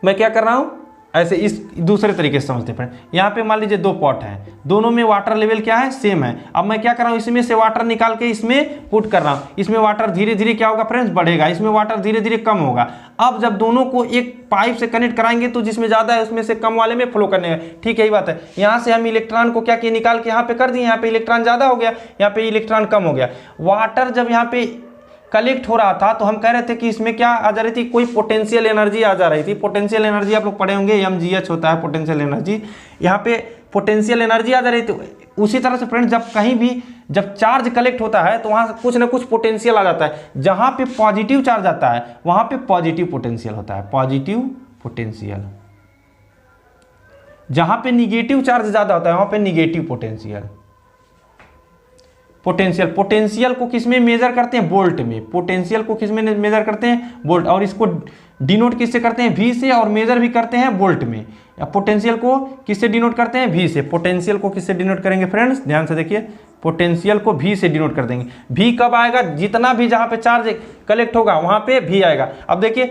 मैं क्या कर रहा हूँ, ऐसे इस दूसरे तरीके से समझते हैं। यहाँ पे मान लीजिए 2 पॉट हैं, दोनों में वाटर लेवल क्या है, सेम है। अब मैं क्या कर रहा हूँ, इसमें से वाटर निकाल के इसमें पुट कर रहा हूँ, इसमें वाटर धीरे धीरे क्या होगा फ्रेंड्स, बढ़ेगा, इसमें वाटर धीरे धीरे कम होगा। अब जब दोनों को एक पाइप से कनेक्ट कराएंगे तो जिसमें ज़्यादा है उसमें से कम वाले में फ्लो करने का, ठीक यही बात है। यहाँ से हम इलेक्ट्रॉन को क्या किए, निकाल के यहाँ पे कर दिए, यहाँ पे इलेक्ट्रॉन ज़्यादा हो गया, यहाँ पे इलेक्ट्रॉन कम हो गया। वाटर जब यहाँ पे कलेक्ट हो रहा था तो हम कह रहे थे कि इसमें क्या आ जा रही थी, कोई पोटेंशियल एनर्जी आ जा रही थी। पोटेंशियल एनर्जी आप लोग पढ़े होंगे, mgh होता है पोटेंशियल एनर्जी, यहाँ पे पोटेंशियल एनर्जी आ जा रही थी। उसी तरह से फ्रेंड्स जब कहीं भी जब चार्ज कलेक्ट होता है तो वहाँ कुछ ना कुछ पोटेंशियल आ जाता है। जहाँ पे पॉजिटिव चार्ज आता है वहाँ पे पॉजिटिव पोटेंशियल होता है, पॉजिटिव पोटेंशियल। जहाँ पे निगेटिव चार्ज ज़्यादा होता है वहाँ पे निगेटिव पोटेंशियल। पोटेंशियल को किस में मेजर करते हैं, वोल्ट में। पोटेंशियल को किस में मेजर करते हैं, वोल्ट। और इसको डिनोट किससे करते हैं, V से, और मेजर भी करते हैं वोल्ट में। या पोटेंशियल को किससे डिनोट करते हैं, V से। पोटेंशियल को किससे डिनोट करेंगे फ्रेंड्स, ध्यान से देखिए, पोटेंशियल को V से डिनोट कर देंगे। V कब आएगा, जितना भी जहाँ पे चार्ज कलेक्ट होगा वहाँ पे V आएगा। अब देखिए,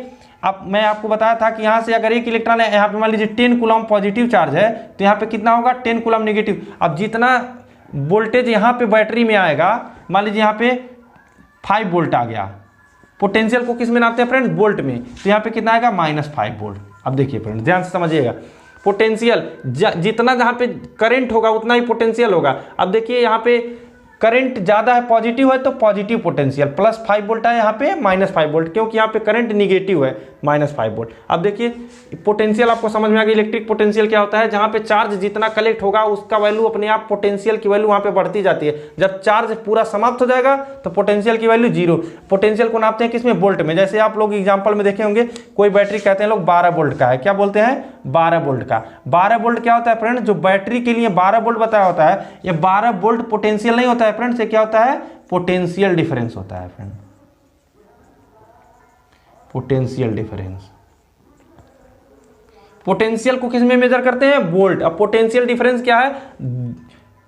अब मैं आपको बताया था कि यहाँ से अगर एक इलेक्ट्रॉन है, यहाँ पे मान लीजिए 10 कूलम पॉजिटिव चार्ज है तो यहाँ पे कितना होगा, 10 कूलम नेगेटिव। अब जितना वोल्टेज यहाँ पे बैटरी में आएगा, मान लीजिए यहाँ पे 5 वोल्ट आ गया, पोटेंशियल को किस में नापते हैं फ्रेंड्स, वोल्ट में, तो यहाँ पे कितना आएगा, -5 वोल्ट। अब देखिए फ्रेंड्स ध्यान से समझिएगा, पोटेंशियल जितना जहाँ पे करंट होगा उतना ही पोटेंशियल होगा। अब देखिए यहाँ पे करंट ज़्यादा है, पॉजिटिव है तो पॉजिटिव पोटेंशियल, +5 वोल्ट है, यहाँ पे -5 वोल्ट, क्योंकि यहाँ पे करंट निगेटिव है, -5 वोल्ट। अब देखिए पोटेंशियल आपको समझ में आ गया। इलेक्ट्रिक पोटेंशियल क्या होता है, जहाँ पे चार्ज जितना कलेक्ट होगा उसका वैल्यू अपने आप, पोटेंशियल की वैल्यू वहाँ पे बढ़ती जाती है। जब चार्ज पूरा समाप्त हो जाएगा तो पोटेंशियल की वैल्यू 0। पोटेंशियल को नापते हैं किसमें, वोल्ट में। जैसे आप लोग एग्जाम्पल में देखे होंगे, कोई बैटरी कहते हैं लोग 12 वोल्ट का है, क्या बोलते हैं, 12 वोल्ट का। 12 वोल्ट क्या होता है फ्रेंड, जो बैटरी के लिए 12 वोल्ट बताया होता है, ये 12 वोल्ट पोटेंशियल नहीं होता है फ्रेंड्स, ये क्या होता है, पोटेंशियल डिफरेंस होता है फ्रेंड, पोटेंशियल डिफरेंस। पोटेंशियल को किस में मेजर करते हैं, वोल्ट। अब पोटेंशियल डिफरेंस क्या है,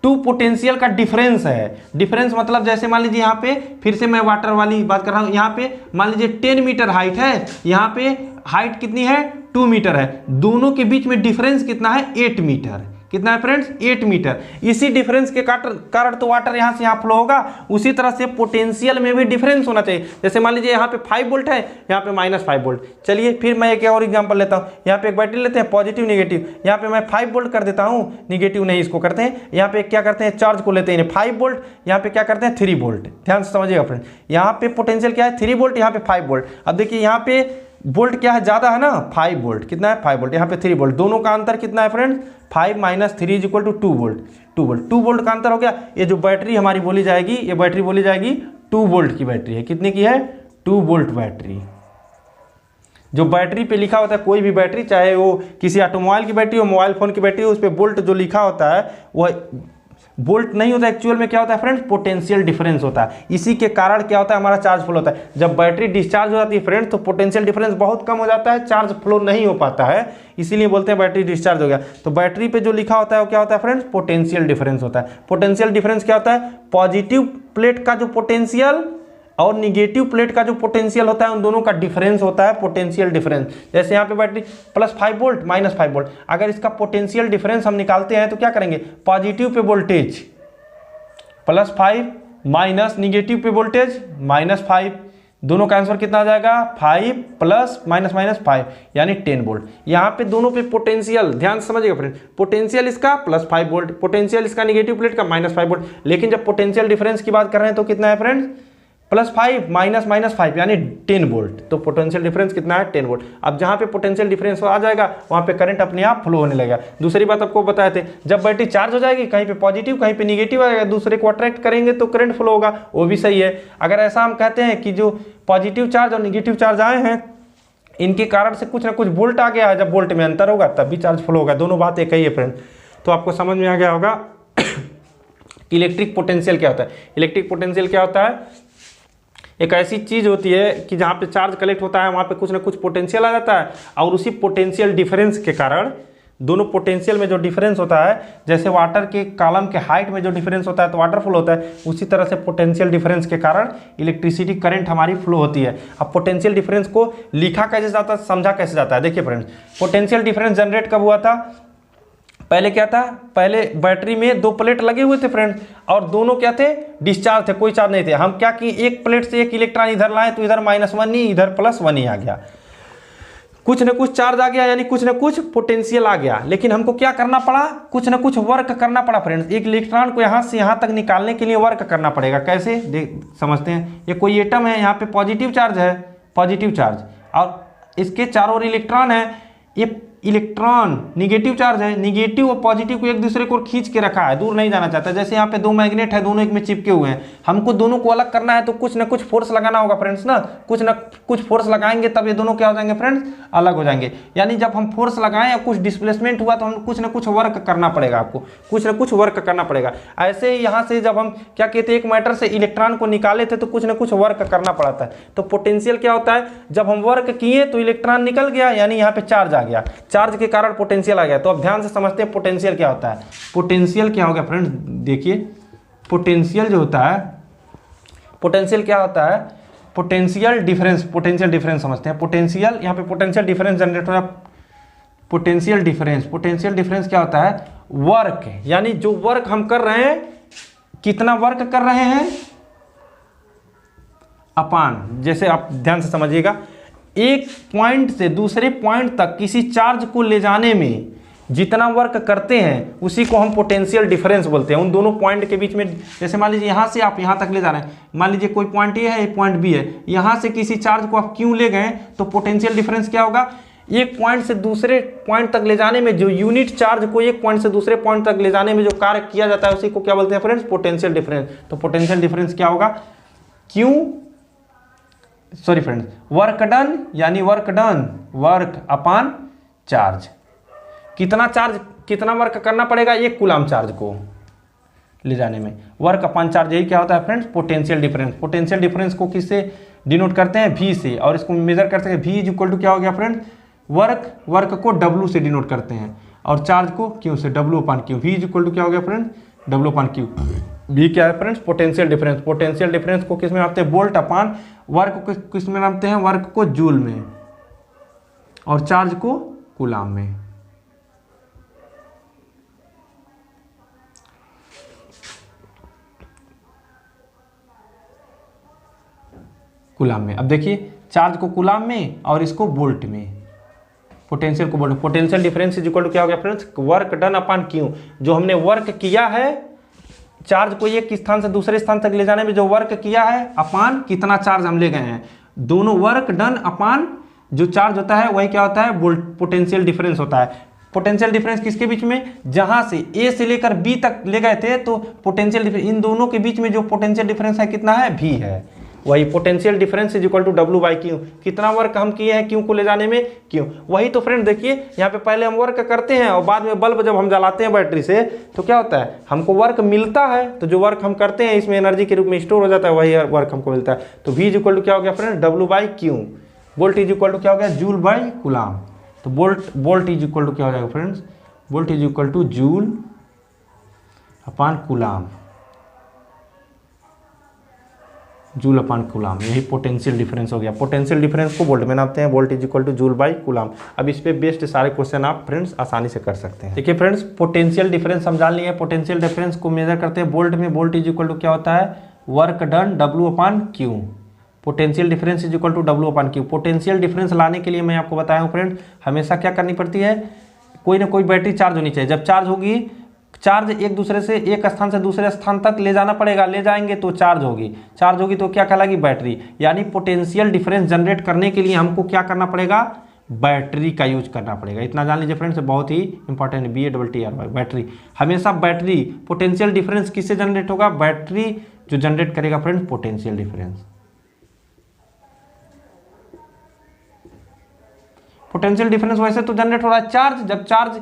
2 पोटेंशियल का डिफरेंस है। डिफरेंस मतलब जैसे मान लीजिए यहाँ पे फिर से मैं वाटर वाली बात कर रहा हूँ, यहाँ पे मान लीजिए 10 मीटर हाइट है, यहाँ पे हाइट कितनी है, 2 मीटर है, दोनों के बीच में डिफरेंस कितना है, 8 मीटर। कितना है फ्रेंड्स, 8 मीटर। इसी डिफरेंस के कारण तो वाटर यहाँ से यहाँ फ्लो होगा। उसी तरह से पोटेंशियल में भी डिफरेंस होना चाहिए। जैसे मान लीजिए यहाँ पे 5 वोल्ट है, यहाँ पे -5 वोल्ट। चलिए फिर मैं एक और एग्जांपल लेता हूँ। यहाँ पे एक बैटरी लेते हैं, पॉजिटिव निगेटिव, यहाँ पे मैं 5 वोल्ट कर देता हूँ, निगेटिव नहीं इसको करते हैं। यहाँ पे क्या करते हैं, चार्ज को लेते हैं 5 वोल्ट, यहाँ पे क्या करते हैं 3 वोल्ट। ध्यान से समझिएगा फ्रेंड, यहाँ पे पोटेंशियल क्या है, 3 वोल्ट, यहाँ पे 5 वोल्ट। अब देखिए यहाँ पे वोल्ट क्या है, ज़्यादा है ना, 5 वोल्ट, कितना है 5 वोल्ट, यहाँ पे 3 वोल्ट, दोनों का अंतर कितना है फ्रेंड्स, 5 - 3 = 2 वोल्ट। 2 वोल्ट का अंतर हो गया। ये जो बैटरी हमारी बोली जाएगी, ये बैटरी बोली जाएगी 2 वोल्ट की बैटरी है। कितने की है, 2 वोल्ट बैटरी। जो बैटरी पे लिखा होता है कोई भी बैटरी, चाहे वो किसी ऑटोमोबाइल की बैटरी हो, मोबाइल फ़ोन की बैटरी हो, उस पर वोल्ट जो लिखा होता है वह वोल्ट नहीं होता, एक्चुअल में क्या होता है फ्रेंड्स, पोटेंशियल डिफरेंस होता है। इसी के कारण क्या होता है, हमारा चार्ज फ्लो होता है। जब बैटरी डिस्चार्ज हो जाती है फ्रेंड्स तो पोटेंशियल डिफरेंस बहुत कम हो जाता है, चार्ज फ्लो नहीं हो पाता है, इसीलिए बोलते हैं बैटरी डिस्चार्ज हो गया। तो बैटरी पे जो लिखा होता है वो क्या होता है फ्रेंड्स, पोटेंशियल डिफरेंस होता है। पोटेंशियल डिफरेंस क्या होता है, पॉजिटिव प्लेट का जो पोटेंशियल और निगेटिव प्लेट का जो पोटेंशियल होता है उन दोनों का डिफरेंस होता है पोटेंशियल डिफरेंस। जैसे यहाँ पे बैटरी +5 वोल्ट -5 वोल्ट, अगर इसका पोटेंशियल डिफरेंस हम निकालते हैं तो क्या करेंगे, positive pay voltage +5 minus negative पे वोल्टेज -5, दोनों का आंसर कितना आ जाएगा, 5 प्लस -5 यानी 10 वोल्ट। यहाँ पे दोनों पे पोटेंशियल, ध्यान से समझिएगा फ्रेंड, पोटेंशियल इसका +5 वोल्ट, पोटेंशियल इसका निगेटिव प्लेट का -5 वोल्ट, लेकिन जब पोटेंशियल डिफरेंस की बात कर रहे हैं तो कितना है फ्रेंड्स, +5 -5 यानी 10 वोल्ट। तो पोटेंशियल डिफरेंस कितना है, 10 वोल्ट। अब जहाँ पे पोटेंशियल डिफरेंस आ जाएगा वहाँ पे करंट अपने आप फ्लो होने लगेगा। दूसरी बात आपको बताए थे, जब बैटरी चार्ज हो जाएगी कहीं पे पॉजिटिव कहीं पे निगेटिव आएगा, दूसरे को अट्रैक्ट करेंगे तो करंट फ्लो होगा, वो भी सही है। अगर ऐसा हम कहते हैं कि जो पॉजिटिव चार्ज और निगेटिव चार्ज आए हैं इनके कारण से कुछ ना कुछ वोल्ट आ गया है, जब वोल्ट में अंतर होगा तब भी चार्ज फ्लो होगा, दोनों बात एक ही है फ्रेंड। तो आपको समझ में आ गया होगा इलेक्ट्रिक पोटेंशियल क्या होता है। इलेक्ट्रिक पोटेंशियल क्या होता है, एक ऐसी चीज़ होती है कि जहाँ पे चार्ज कलेक्ट होता है वहाँ पे कुछ ना कुछ पोटेंशियल आ जाता है, और उसी पोटेंशियल डिफरेंस के कारण, दोनों पोटेंशियल में जो डिफरेंस होता है, जैसे वाटर के कॉलम के हाइट में जो डिफरेंस होता है तो वाटर फ्लो होता है, उसी तरह से पोटेंशियल डिफरेंस के कारण इलेक्ट्रिसिटी करंट हमारी फ्लो होती है। अब पोटेंशियल डिफरेंस को लिखा कैसे जाता है, समझा कैसे जाता है, देखिए फ्रेंड्स, पोटेंशियल डिफरेंस जनरेट कब हुआ था, पहले क्या था, पहले बैटरी में 2 प्लेट लगे हुए थे फ्रेंड्स, और दोनों क्या थे, डिस्चार्ज थे, कोई चार्ज नहीं थे। हम क्या कि एक प्लेट से एक इलेक्ट्रॉन इधर लाए तो इधर -1 ही, इधर +1 ही आ गया, कुछ ना कुछ चार्ज आ गया, यानी कुछ ना कुछ पोटेंशियल आ गया। लेकिन हमको क्या करना पड़ा, कुछ ना कुछ वर्क करना पड़ा फ्रेंड्स। एक इलेक्ट्रॉन को यहाँ से यहाँ तक निकालने के लिए वर्क करना पड़ेगा। कैसे देख समझते हैं, ये कोई एटम है, यहाँ पे पॉजिटिव चार्ज है, पॉजिटिव चार्ज, और इसके चारों ओर इलेक्ट्रॉन है, ये इलेक्ट्रॉन निगेटिव चार्ज है, निगेटिव और पॉजिटिव को एक दूसरे को खींच के रखा है, दूर नहीं जाना चाहता। जैसे यहाँ पे 2 मैग्नेट है, दोनों एक में चिपके हुए हैं, हमको दोनों को अलग करना है तो कुछ ना कुछ फोर्स लगाना होगा फ्रेंड्स ना कुछ फोर्स लगाएंगे तब ये दोनों क्या हो जाएंगे फ्रेंड्स, अलग हो जाएंगे। यानी जब हम फोर्स लगाएं या कुछ डिस्प्लेसमेंट हुआ तो हम कुछ ना कुछ वर्क करना पड़ेगा, आपको कुछ ना कुछ वर्क करना पड़ेगा। ऐसे ही यहाँ से जब हम क्या कहते हैं, एक मैटर से इलेक्ट्रॉन को निकाले थे तो कुछ ना कुछ वर्क करना पड़ा था। तो पोटेंशियल क्या होता है, जब हम वर्क किए तो इलेक्ट्रॉन निकल गया, यानी यहाँ पे चार्ज आ गया, चार्ज के कारण पोटेंशियल आ गया। तो अब ध्यान से समझते हैं पोटेंशियल क्या होता है। पोटेंशियल क्या होगा फ्रेंड्स, देखिए पोटेंशियल जो होता है, पोटेंशियल क्या होता है, पोटेंशियल डिफरेंस समझते हैं। पोटेंशियल, यहाँ पे पोटेंशियल डिफरेंस जनरेट हो रहा है, पोटेंशियल डिफरेंस क्या होता है, वर्क, यानी जो वर्क हम कर रहे हैं, कितना वर्क कर रहे हैं अपान, जैसे आप ध्यान से समझिएगा, एक पॉइंट से दूसरे पॉइंट तक किसी चार्ज को ले जाने में जितना वर्क करते हैं उसी को हम पोटेंशियल डिफरेंस बोलते हैं। उन दोनों पॉइंट के बीच में, जैसे मान लीजिए यहाँ से आप यहाँ तक ले जा रहे हैं, मान लीजिए कोई पॉइंट ए है, एक पॉइंट बी है, यहाँ से किसी चार्ज को आप क्यों ले गए तो पोटेंशियल डिफरेंस क्या होगा, एक पॉइंट से दूसरे पॉइंट तक ले जाने में जो यूनिट चार्ज को एक पॉइंट से दूसरे पॉइंट तक ले जाने में जो कार्य किया जाता है उसी को क्या बोलते हैं फ्रेंड्स, पोटेंशियल डिफरेंस। तो पोटेंशियल डिफरेंस क्या होगा, वर्क डन, यानी वर्क अपान चार्ज, कितना वर्क करना पड़ेगा एक कूलम चार्ज को ले जाने में, वर्क अपान चार्ज, यही क्या होता है friends, potential difference. Potential difference को किससे डिनोट करते हैं, V से, और इसको मेजर कर सकते हैं, V इक्वल टू क्या हो गया फ्रेंड्स, वर्क को W से डिनोट करते हैं, और चार्ज को Q से, W upon Q, V equal to क्या हो गया friends, W upon Q। V क्या है friends, potential difference. Potential difference को किस में नापते हैं, वोल्ट अपान, वर्क को किस में नापते हैं, वर्क को जूल में, और चार्ज को कूलम में। कूलम में, अब देखिए चार्ज को कूलम में और इसको वोल्ट में, पोटेंशियल को volt. Potential difference is equal to क्या हो गया friends, work done upon Q, जो हमने वर्क किया है चार्ज को एक स्थान से दूसरे स्थान तक ले जाने में जो वर्क किया है, अपान कितना चार्ज हम ले गए हैं, दोनों वर्क डन अपान जो चार्ज होता है वही क्या होता है, वोल्ट, पोटेंशियल डिफरेंस होता है। पोटेंशियल डिफरेंस किसके बीच में, जहां से ए से लेकर बी तक ले गए थे तो पोटेंशियल डिफरेंस, इन दोनों के बीच में जो पोटेंशियल डिफरेंस है कितना है, V है। वही potential difference is equal to W by Q. कितना वर्क हम किए हैं क्यू को ले जाने में, क्यू। वही तो फ्रेंड देखिए यहाँ पे पहले हम वर्क करते हैं और बाद में बल्ब जब हम जलाते हैं बैटरी से तो क्या होता है, हमको वर्क मिलता है। तो जो वर्क हम करते हैं इसमें एनर्जी के रूप में स्टोर हो जाता है, वही वर्क हमको मिलता है। तो V इज इक्वल टू क्या हो गया friend, W by Q. Volt is equal to क्या हो गया, जूल बाई कूलाम। तो वोल्ट इज इक्वल टू क्या हो जाएगा friends, volt is equal to joule upon coulomb, joule upon coulomb. यही पोटेंशियल डिफरेंस हो गया। पोटेंशियल डिफरेंस को वोल्ट में नापते हैं, volt is equal to joule by coulomb. अब इस पे बेस्ड सारे क्वेश्चन आप फ्रेंड्स आसानी से कर सकते हैं। देखिए फ्रेंड्स, पोटेंशियल डिफरेंस हम जान लिए हैं। पोटेंशियल डिफरेंस को मेजर करते हैं वोल्ट में। वोल्ट इज इक्वल टू क्या होता है, work done W upon Q. Potential difference is equal to W upon Q. Potential difference लाने के लिए मैं आपको बताया हूँ फ्रेंड, हमेशा क्या करनी पड़ती है, कोई ना कोई बैटरी चार्ज होनी चाहिए। जब चार्ज होगी, चार्ज एक दूसरे से एक स्थान से दूसरे स्थान तक ले जाना पड़ेगा, ले जाएंगे तो चार्ज होगी, चार्ज होगी तो क्या कहलाएगी, बैटरी। यानी पोटेंशियल डिफरेंस जनरेट करने के लिए हमको क्या करना पड़ेगा, बैटरी का यूज करना पड़ेगा। इतना जान लीजिए फ्रेंड्स, बहुत ही इंपॉर्टेंट, BATTRY बैटरी। हमेशा बैटरी, पोटेंशियल डिफरेंस किससे जनरेट होगा, बैटरी जो जनरेट करेगा friends potential difference. Potential difference वैसे तो जनरेट हो रहा है चार्ज, जब चार्ज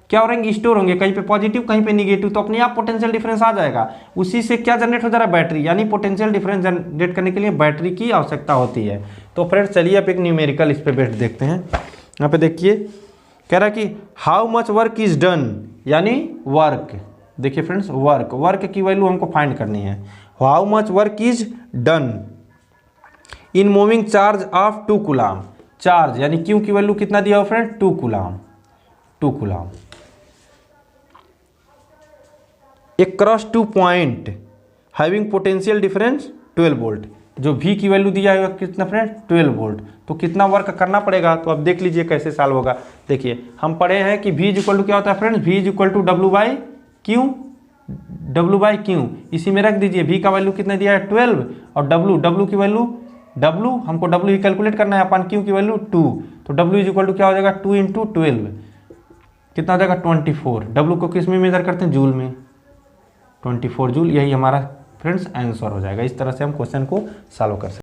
क्या हो रहेंगे, स्टोर होंगे, कहीं पे पॉजिटिव कहीं पे निगेटिव, तो अपने आप पोटेंशियल डिफरेंस आ जाएगा। उसी से क्या जनरेट हो जा रहा है, बैटरी। यानी पोटेंशियल डिफरेंस जनरेट करने के लिए बैटरी की आवश्यकता होती है। तो फ्रेंड्स चलिए अब एक न्यूमेरिकल इस पे बेस्ड देखते हैं। यहाँ पे देखिए कह रहा है कि how much work is done, यानी वर्क। देखिए फ्रेंड्स, वर्क की वैल्यू हमको फाइंड करनी है। How much work is done in moving charge of 2 coulomb. Charge यानी क्यू की वैल्यू कितना दिया हो friend, 2 coulomb, 2 coulomb. Across 2 point having potential difference 12 volt. जो V की वैल्यू दिया है कितना फ्रेंड, 12 वोल्ट। तो कितना वर्क करना पड़ेगा, तो अब देख लीजिए कैसे सॉल्व होगा। देखिए हम पढ़े हैं कि V इज इक्वल टू क्या होता है friend, V is equal to W by Q, W by Q. इसी में रख दीजिए, V का वैल्यू कितना दिया है 12 और डब्ल्यू की वैल्यू, हमको W ही कैलकुलेट करना है, अपन Q की वैल्यू 2। तो W इज इक्वल टू क्या हो जाएगा, 2 इंटू 12 कितना हो जाएगा 24। W को किस में मेजर करते हैं, जूल में, 24 जूल। यही हमारा फ्रेंड्स आंसर हो जाएगा। इस तरह से हम क्वेश्चन को सॉल्व कर सकते हैं।